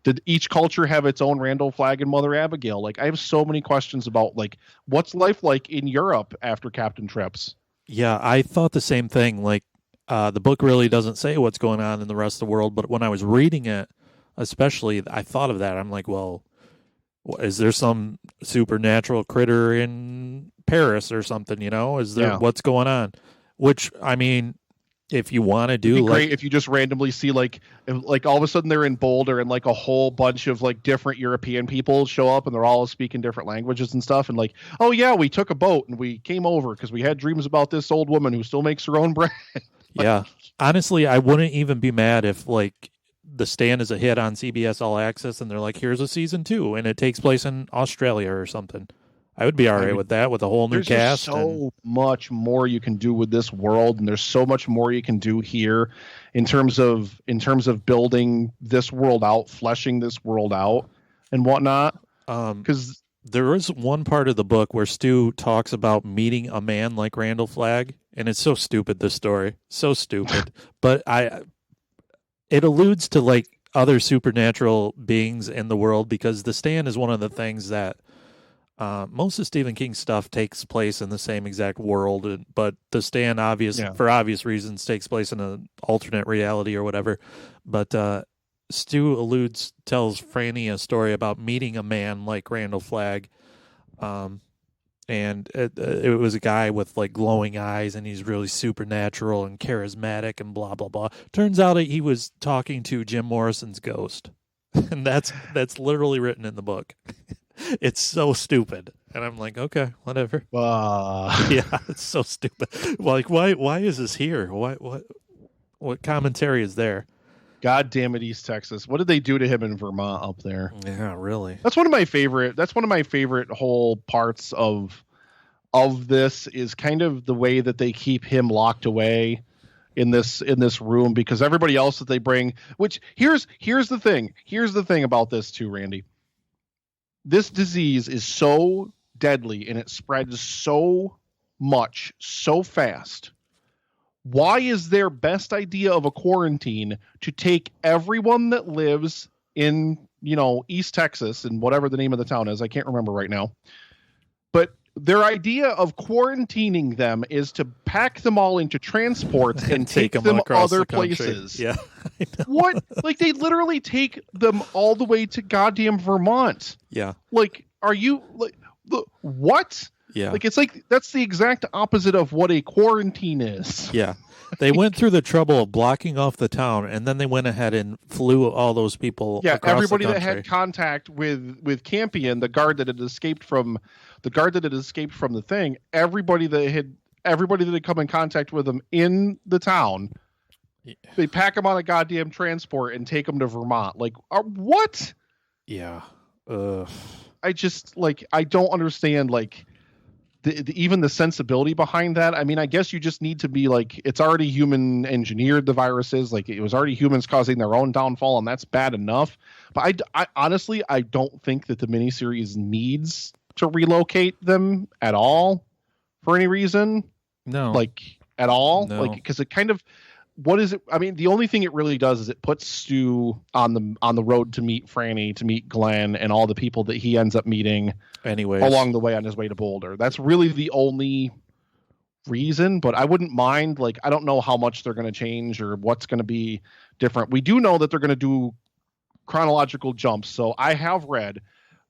[SPEAKER 4] Did each culture have its own Randall Flagg and Mother Abigail? Like, I have so many questions about, like, what's life like in Europe after Captain Trips?
[SPEAKER 3] Yeah, I thought the same thing. Like, the book really doesn't say what's going on in the rest of the world, but when I was reading it, especially, I thought of that. I'm like, well, is there some supernatural critter in Paris or something? Is there what's going on? Which, I mean, if you want to do,
[SPEAKER 4] it'd be great if you just randomly see like all of a sudden they're in Boulder and like a whole bunch of like different European people show up and they're all speaking different languages and stuff, and like, oh yeah, we took a boat and we came over because we had dreams about this old woman who still makes her own bread.
[SPEAKER 3] Yeah, honestly, I wouldn't even be mad if like The Stand is a hit on CBS All Access and they're like, here's a season 2 and it takes place in Australia or something. I would be all right with that, with a whole new cast.
[SPEAKER 4] There's so much more you can do with this world, and there's so much more you can do here in terms of building this world out, fleshing this world out, and whatnot. Because
[SPEAKER 3] there is one part of the book where Stu talks about meeting a man like Randall Flagg, and it's so stupid, this story. So stupid. But it alludes to like other supernatural beings in the world, because The Stand is one of the things that most of Stephen King's stuff takes place in the same exact world, but The Stand, for obvious reasons, takes place in an alternate reality or whatever. But Stu tells Franny a story about meeting a man like Randall Flagg, and it was a guy with like glowing eyes, and he's really supernatural and charismatic and blah blah blah. Turns out he was talking to Jim Morrison's ghost, and that's literally written in the book. It's so stupid, and I'm like, okay, whatever. Yeah, it's so stupid. Like, why is this here? What commentary is there?
[SPEAKER 4] God damn it, East Texas. What did they do to him in Vermont up there?
[SPEAKER 3] Yeah, really.
[SPEAKER 4] That's one of my favorite whole parts of this is kind of the way that they keep him locked away in this room, because everybody else that they bring, which here's the thing about this too, Randy. This disease is so deadly and it spreads so much so fast. Why is their best idea of a quarantine to take everyone that lives in, East Texas and whatever the name of the town is? I can't remember right now. But their idea of quarantining them is to pack them all into transports and take them other places.
[SPEAKER 3] Yeah.
[SPEAKER 4] What? Like, they literally take them all the way to goddamn Vermont.
[SPEAKER 3] Yeah.
[SPEAKER 4] Like, are you like what?
[SPEAKER 3] Yeah.
[SPEAKER 4] Like, it's like that's the exact opposite of what a quarantine is.
[SPEAKER 3] Yeah. They went through the trouble of blocking off the town, and then they went ahead and flew all those people.
[SPEAKER 4] Yeah,
[SPEAKER 3] across
[SPEAKER 4] everybody
[SPEAKER 3] the
[SPEAKER 4] that had contact with Campion, the guard that had escaped from the thing, everybody that had come in contact with him in the town, they pack them on a goddamn transport and take them to Vermont. Like, what?
[SPEAKER 3] Yeah.
[SPEAKER 4] I just I don't understand even the sensibility behind that. I mean, I guess you just need to be it's already human engineered, the virus is. It was already humans causing their own downfall, and that's bad enough. But I honestly, I don't think that the miniseries needs to relocate them at all for any reason.
[SPEAKER 3] No.
[SPEAKER 4] At all.
[SPEAKER 3] No.
[SPEAKER 4] Because it kind of, what is it? I mean, the only thing it really does is it puts Stu on the road to meet Franny, to meet Glenn, and all the people that he ends up meeting along the way on his way to Boulder. That's really the only reason, but I wouldn't mind. I don't know how much they're going to change or what's going to be different. We do know that they're going to do chronological jumps. So I have read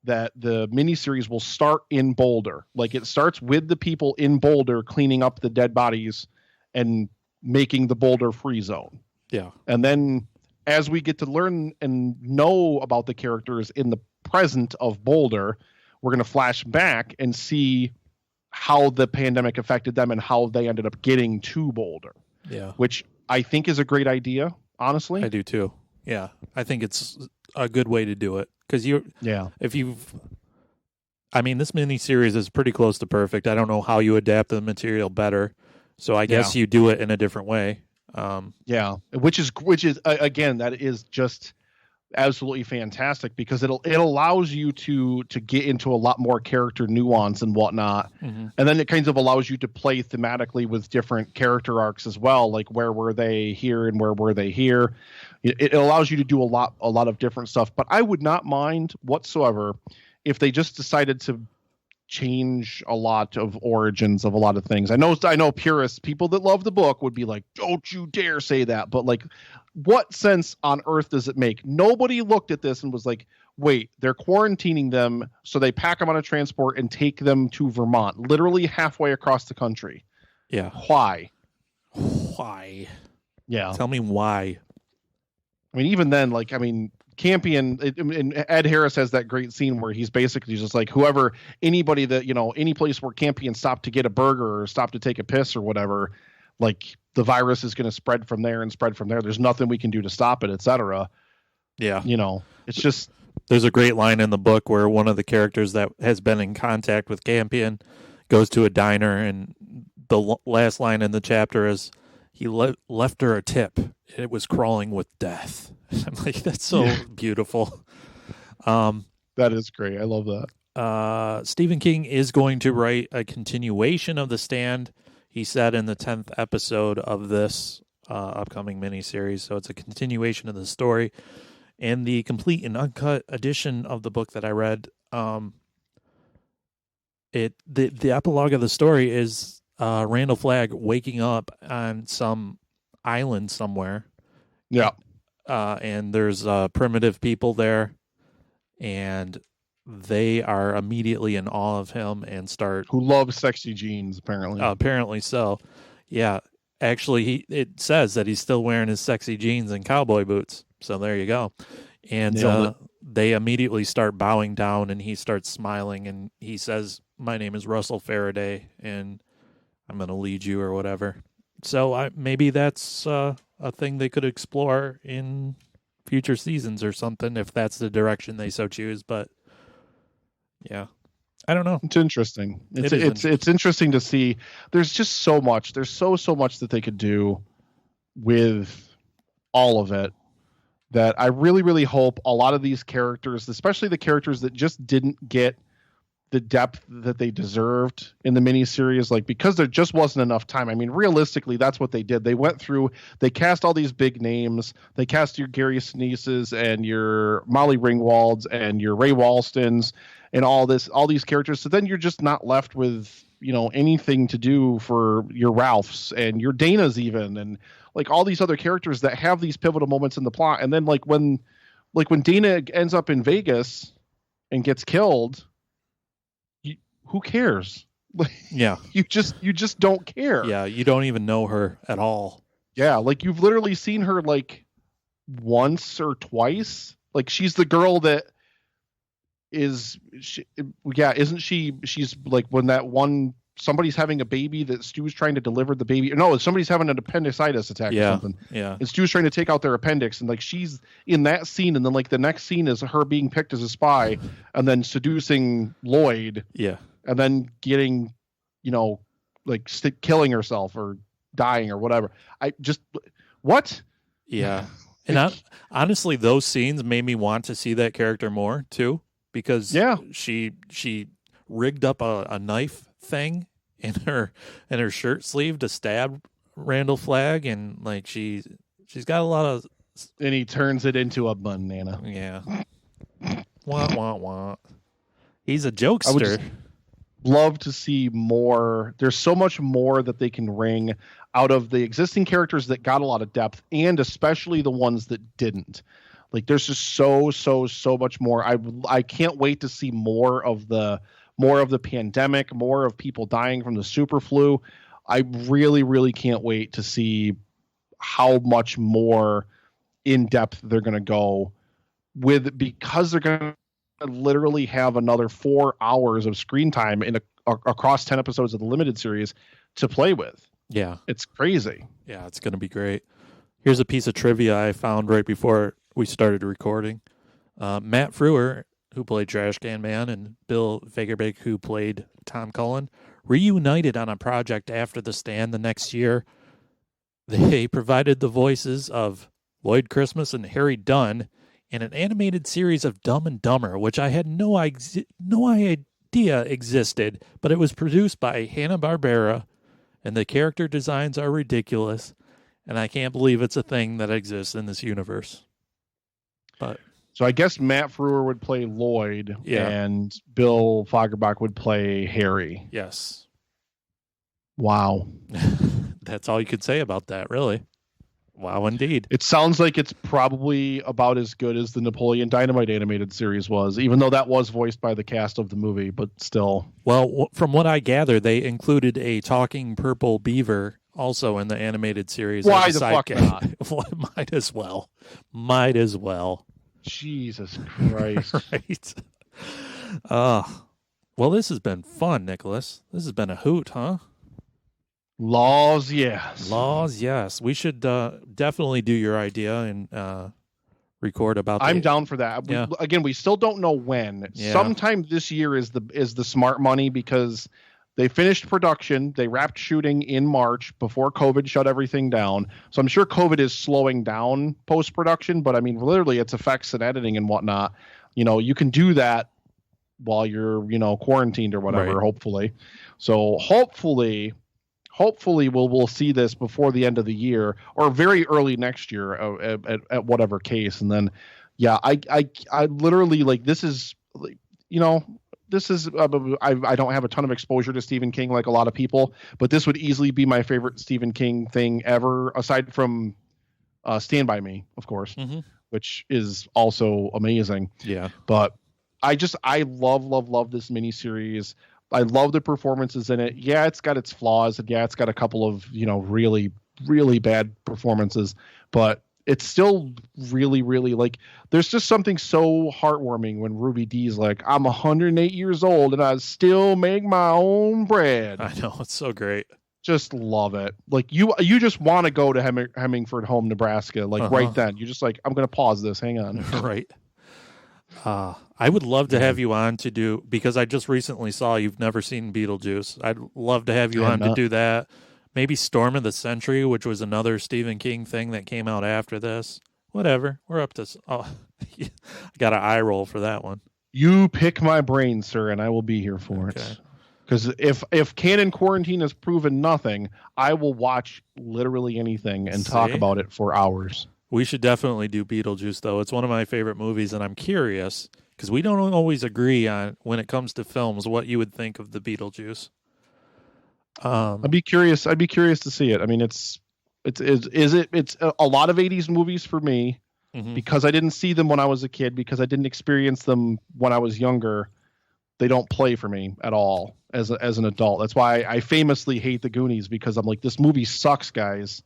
[SPEAKER 4] that the miniseries will start in Boulder. It starts with the people in Boulder cleaning up the dead bodies and making the Boulder free zone.
[SPEAKER 3] Yeah.
[SPEAKER 4] And then as we get to learn and know about the characters in the present of Boulder, we're going to flash back and see how the pandemic affected them and how they ended up getting to Boulder.
[SPEAKER 3] Yeah.
[SPEAKER 4] Which I think is a great idea, honestly.
[SPEAKER 3] I do too. Yeah. I think it's a good way to do it. Because this miniseries is pretty close to perfect. I don't know how you adapt the material better. So I guess you do it in a different way.
[SPEAKER 4] Which is again, that is just absolutely fantastic, because it allows you to get into a lot more character nuance and whatnot. Mm-hmm. And then it kind of allows you to play thematically with different character arcs as well. Like, where were they here and where were they here? It allows you to do a lot of different stuff, but I would not mind whatsoever if they just decided to change a lot of origins of a lot of things. I know purists, people that love the book, would be like, don't you dare say that. But what sense on earth does it make? Nobody looked at this and was like, wait, they're quarantining them, so they pack them on a transport and take them to Vermont, literally halfway across the country.
[SPEAKER 3] Yeah.
[SPEAKER 4] Why?
[SPEAKER 3] Yeah. Tell me why.
[SPEAKER 4] I mean, even then, Campion and Ed Harris has that great scene where he's basically just like, anybody that, any place where Campion stopped to get a burger or stopped to take a piss or whatever, the virus is going to spread from there and spread from there. There's nothing we can do to stop it, etc.
[SPEAKER 3] Yeah.
[SPEAKER 4] It's just.
[SPEAKER 3] There's a great line in the book where one of the characters that has been in contact with Campion goes to a diner, and the last line in the chapter is, he left her a tip. It was crawling with death. I'm like, that's so beautiful.
[SPEAKER 4] That is great. I love
[SPEAKER 3] that. Stephen King is going to write a continuation of The Stand, he said in the 10th episode of this upcoming miniseries. So it's a continuation of the story. And the complete and uncut edition of the book that I read, the epilogue of the story is Randall Flagg waking up on some island somewhere.
[SPEAKER 4] Yeah.
[SPEAKER 3] And there's primitive people there, and they are immediately in awe of him and who
[SPEAKER 4] love sexy jeans, apparently.
[SPEAKER 3] Apparently so. Yeah. Actually, it says that he's still wearing his sexy jeans and cowboy boots. So there you go. And they immediately start bowing down, and he starts smiling, and he says, "My name is Russell Faraday, and I'm going to lead you," or whatever. So maybe that's a a thing they could explore in future seasons or something, if that's the direction they so choose. But yeah, I don't know.
[SPEAKER 4] It's interesting. It's interesting to see. There's just so much. There's so much that they could do with all of it, that I really, really hope a lot of these characters, especially the characters that just didn't get the depth that they deserved in the miniseries, like, because there just wasn't enough time. I mean, realistically, that's what they did. They went through, they cast all these big names. They cast your Gary Sinises and your Molly Ringwalds and your Ray Walstons and all these characters. So then you're just not left with, anything to do for your Ralphs and your Danas even, and like all these other characters that have these pivotal moments in the plot. And then when Dana ends up in Vegas and gets killed, who cares?
[SPEAKER 3] Yeah.
[SPEAKER 4] You just don't care.
[SPEAKER 3] Yeah. You don't even know her at all.
[SPEAKER 4] Yeah. Like, you've literally seen her like once or twice. Like, she's the girl that isn't she? She's like, when that one, somebody's having a baby that Stu's trying to deliver the baby. No, somebody's having an appendicitis attack or something.
[SPEAKER 3] Yeah.
[SPEAKER 4] And Stu's trying to take out their appendix, and like, she's in that scene, and then like the next scene is her being picked as a spy and then seducing Lloyd.
[SPEAKER 3] Yeah.
[SPEAKER 4] And then getting, killing herself or dying or whatever. What?
[SPEAKER 3] Yeah. And honestly, those scenes made me want to see that character more too, because she rigged up a knife thing in her shirt sleeve to stab Randall Flagg, and like she's got a lot of.
[SPEAKER 4] And he turns it into a banana.
[SPEAKER 3] Yeah. Wah wah wah. He's a jokester.
[SPEAKER 4] Love to see more. There's so much more that they can wring out of the existing characters that got a lot of depth, and especially the ones that didn't. Like, there's just so much more. I can't wait to see more of the pandemic, more of people dying from the super flu. I really, really can't wait to see how much more in depth they're going to go with, because they're going to literally have another 4 hours of screen time across 10 episodes of the limited series to play with.
[SPEAKER 3] Yeah.
[SPEAKER 4] It's crazy.
[SPEAKER 3] Yeah, it's going to be great. Here's a piece of trivia I found right before we started recording. Matt Frewer, who played Trash Can Man, and Bill Fagerbeck, who played Tom Cullen, reunited on a project after The Stand the next year. They provided the voices of Lloyd Christmas and Harry Dunn in an animated series of Dumb and Dumber, which I had no idea existed, but it was produced by Hanna-Barbera, and the character designs are ridiculous, and I can't believe it's a thing that exists in this universe. But
[SPEAKER 4] so I guess Matt Frewer would play Lloyd, and Bill Fagerbakke would play Harry.
[SPEAKER 3] Yes.
[SPEAKER 4] Wow.
[SPEAKER 3] That's all you could say about that, really. Wow, indeed.
[SPEAKER 4] It sounds like it's probably about as good as the Napoleon Dynamite animated series was, even though that was voiced by the cast of the movie, but still.
[SPEAKER 3] Well, from what I gather, they included a talking purple beaver also in the animated series.
[SPEAKER 4] Why the fuck not?
[SPEAKER 3] Might as well. Might as well.
[SPEAKER 4] Jesus Christ.
[SPEAKER 3] Right. Well, this has been fun, Nicholas. This has been a hoot, huh?
[SPEAKER 4] Laws, yes.
[SPEAKER 3] Laws, yes. We should definitely do your idea and record about.
[SPEAKER 4] I'm down for that.
[SPEAKER 3] Yeah.
[SPEAKER 4] We still don't know when.
[SPEAKER 3] Yeah.
[SPEAKER 4] Sometime this year is the smart money, because they finished production. They wrapped shooting in March before COVID shut everything down. So I'm sure COVID is slowing down post-production, but I mean, literally it's effects and editing and whatnot. You can do that while you're, quarantined or whatever,
[SPEAKER 3] right.
[SPEAKER 4] Hopefully. So hopefully we'll see this before the end of the year or very early next year at whatever case. And then, yeah, I literally, like, this is, like, this is, I don't have a ton of exposure to Stephen King like a lot of people, but this would easily be my favorite Stephen King thing ever, aside from Stand By Me, of course, which is also amazing.
[SPEAKER 3] Yeah.
[SPEAKER 4] But I love this miniseries. I love the performances in it. Yeah, it's got its flaws, and yeah, it's got a couple of, really, really bad performances, but it's still really, really, like, there's just something so heartwarming when Ruby Dee's like, I'm 108 years old and I still make my own bread.
[SPEAKER 3] I know, it's so great.
[SPEAKER 4] just love it. Like you just want to go to Hemingford Home, Nebraska, like right then. You're just like, I'm going to pause this. Hang on.
[SPEAKER 3] Right. I would love to have you on to do, because I just recently saw you've never seen Beetlejuice. I'd love to have you on to do that. Maybe Storm of the Century, which was another Stephen King thing that came out after this. Whatever. We're up to... Oh, I got an eye roll for that one.
[SPEAKER 4] You pick my brain, sir, and I will be here for it. Because if Canon Quarantine has proven nothing, I will watch literally anything and talk about it for hours.
[SPEAKER 3] We should definitely do Beetlejuice, though. It's one of my favorite movies, and I'm curious, because we don't always agree on, when it comes to films, what you would think of the Beetlejuice.
[SPEAKER 4] I'd be curious to see it. I mean, it's a lot of 80s movies for me, because I didn't see them when I was a kid, because I didn't experience them when I was younger. They don't play for me at all as an adult. That's why I famously hate the Goonies, because I'm like, this movie sucks, guys.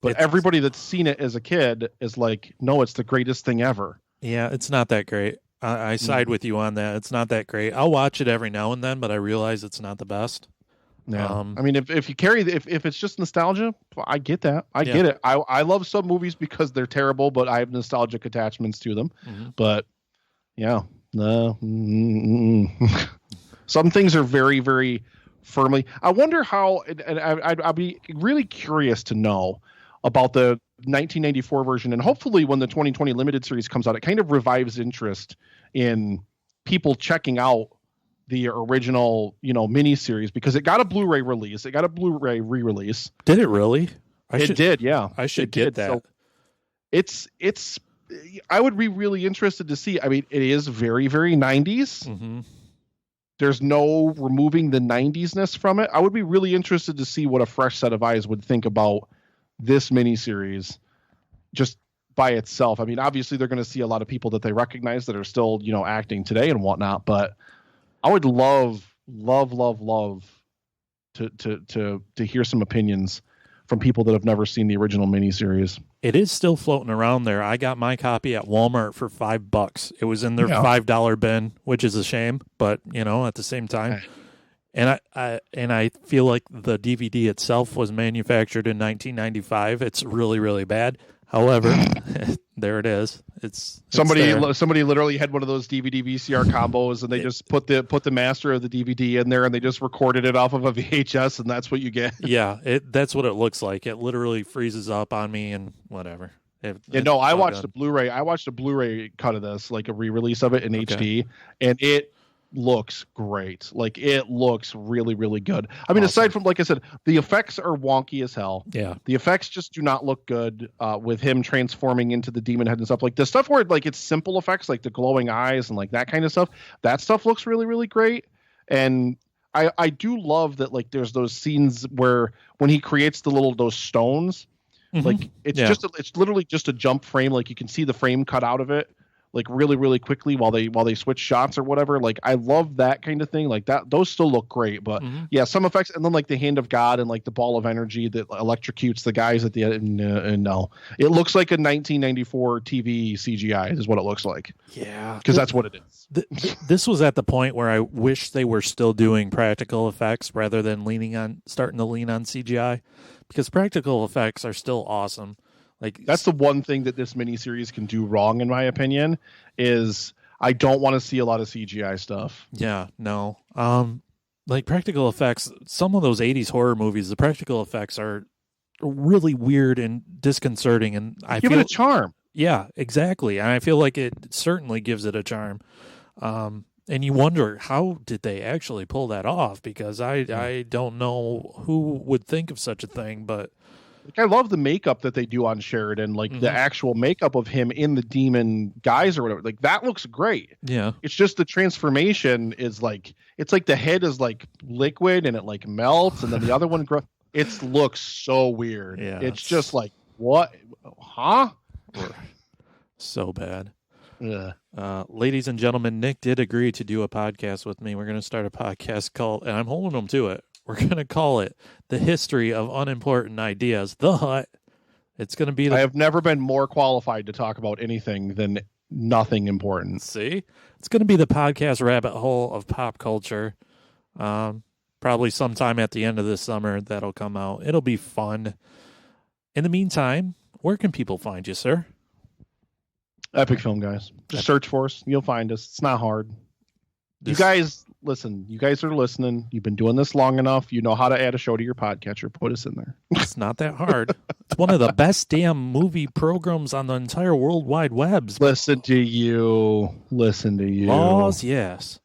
[SPEAKER 4] But everybody that's seen it as a kid is like, no, it's the greatest thing ever. Yeah,
[SPEAKER 3] it's not that great. I side with you on that. It's not that great. I'll watch it every now and then, but I realize it's not the best.
[SPEAKER 4] Yeah. I mean, if you carry if it's just nostalgia, I get that. I get it. I love some movies because they're terrible, but I have nostalgic attachments to them. But yeah, no. Some things are very, very firmly. I wonder how, and I'd be really curious to know about the 1994 version, and hopefully when the 2020 limited series comes out, it kind of revives interest in people checking out the original, miniseries, because it got a Blu-ray release. It got a Blu-ray re-release.
[SPEAKER 3] Did it really?
[SPEAKER 4] It did, yeah.
[SPEAKER 3] I should get that.
[SPEAKER 4] So it's. I would be really interested to see. I mean, it is very, very 90s. There's no removing the 90s-ness from it. I would be really interested to see what a fresh set of eyes would think about this miniseries just by itself. I mean, obviously they're going to see a lot of people that they recognize that are still, acting today and whatnot, but I would love to hear some opinions from people that have never seen the original miniseries.
[SPEAKER 3] It is still floating around there. I got my copy at Walmart for $5. It was in their $5 bin, which is a shame, but at the same time, and I feel like the DVD itself was manufactured in 1995. It's really, really bad. However, there it is. Somebody
[SPEAKER 4] literally had one of those DVD VCR combos, and they just put the master of the DVD in there, and they just recorded it off of a VHS, and that's what you get.
[SPEAKER 3] Yeah, that's what it looks like. It literally freezes up on me, and whatever.
[SPEAKER 4] I watched the Blu-ray. I watched a Blu-ray cut of this, like a re-release of it in HD, and it looks great. Like, it looks really, really good. I mean, aside from, like I said, the effects are wonky as hell.
[SPEAKER 3] Yeah,
[SPEAKER 4] the effects just do not look good with him transforming into the demon head and stuff. Like the stuff where like it's simple effects, like the glowing eyes and like that kind of stuff, that stuff looks really, really great. And I do love that, like, there's those scenes where when he creates those stones, like it's literally just a jump frame. Like you can see the frame cut out of it, like really, really quickly while they switch shots or whatever. Like, I love that kind of thing. Like that, those still look great, but some effects. And then like the hand of God and like the ball of energy that electrocutes the guys at the end. And no, it looks like a 1994 TV CGI is what it looks like.
[SPEAKER 3] Yeah.
[SPEAKER 4] Because that's what it is.
[SPEAKER 3] This was at the point where I wish they were still doing practical effects rather than starting to lean on CGI, because practical effects are still awesome. Like,
[SPEAKER 4] that's the one thing that this miniseries can do wrong, in my opinion, is I don't want to see a lot of CGI stuff.
[SPEAKER 3] Yeah, no. Like practical effects, some of those 80s horror movies, the practical effects are really weird and disconcerting, and I
[SPEAKER 4] give it a charm.
[SPEAKER 3] Yeah, exactly. And I feel like it certainly gives it a charm. And you wonder, how did they actually pull that off? Because I don't know who would think of such a thing, but
[SPEAKER 4] like, I love the makeup that they do on Sheridan, like the actual makeup of him in the demon guise or whatever. Like, that looks great.
[SPEAKER 3] Yeah.
[SPEAKER 4] It's just the transformation is like, it's like the head is like liquid and it like melts, and then the other one it looks so weird.
[SPEAKER 3] Yeah.
[SPEAKER 4] It's just like, what? Huh?
[SPEAKER 3] So bad.
[SPEAKER 4] Yeah.
[SPEAKER 3] Ladies and gentlemen, Nick did agree to do a podcast with me. We're going to start a podcast called, and I'm holding him to it, we're going to call it The History of Unimportant Ideas, The Hut. It's going to be...
[SPEAKER 4] I have never been more qualified to talk about anything than nothing important.
[SPEAKER 3] See? It's going to be the podcast rabbit hole of pop culture. Probably sometime at the end of this summer that'll come out. It'll be fun. In the meantime, where can people find you, sir?
[SPEAKER 4] Epic Film Guys. Just search for us. You'll find us. It's not hard. You guys, listen. You guys are listening. You've been doing this long enough. You know how to add a show to your podcatcher. Put us in there.
[SPEAKER 3] It's not that hard. It's one of the best damn movie programs on the entire World Wide Webs.
[SPEAKER 4] Listen to you.
[SPEAKER 3] Laws, yes.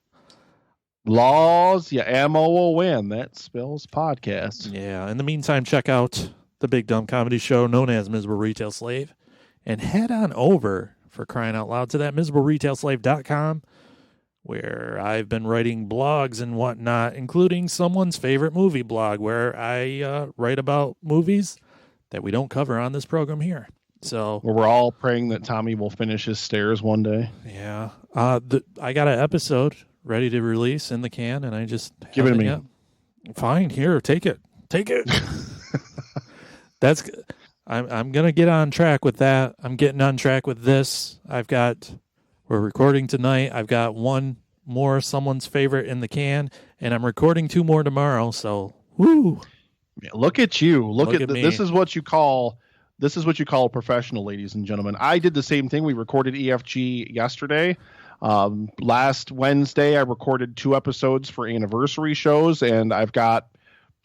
[SPEAKER 4] Laws, yeah, ammo will win. That spells podcast.
[SPEAKER 3] Yeah. In the meantime, check out the Big Dumb Comedy Show known as Miserable Retail Slave. And head on over, for crying out loud, to that miserableretailslave.com, where I've been writing blogs and whatnot, including someone's favorite movie blog, where I write about movies that we don't cover on this program here. So
[SPEAKER 4] we're all praying that Tommy will finish his stairs one day.
[SPEAKER 3] Yeah. I got an episode ready to release in the can, and I just
[SPEAKER 4] give it to me.
[SPEAKER 3] Yet. Fine, here, take it. That's. I'm gonna get on track with that. I'm getting on track with this. We're recording tonight. I've got one more someone's favorite in the can, and I'm recording 2 more tomorrow. So, woo!
[SPEAKER 4] Yeah, look at you. Look at
[SPEAKER 3] me.
[SPEAKER 4] This is what you call a professional, ladies and gentlemen. I did the same thing. We recorded EFG yesterday. Last Wednesday, I recorded 2 episodes for anniversary shows, and I've got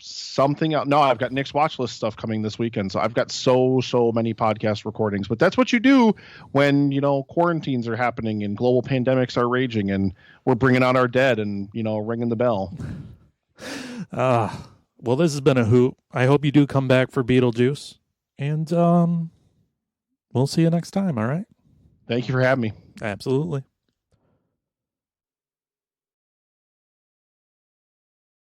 [SPEAKER 4] something out. No, I've got Nick's watch list stuff coming this weekend. So I've got so many podcast recordings. But that's what you do when, quarantines are happening and global pandemics are raging and we're bringing out our dead and, ringing the bell.
[SPEAKER 3] Well, this has been a hoot. I hope you do come back for Beetlejuice. And we'll see you next time, all right?
[SPEAKER 4] Thank you for having me.
[SPEAKER 3] Absolutely.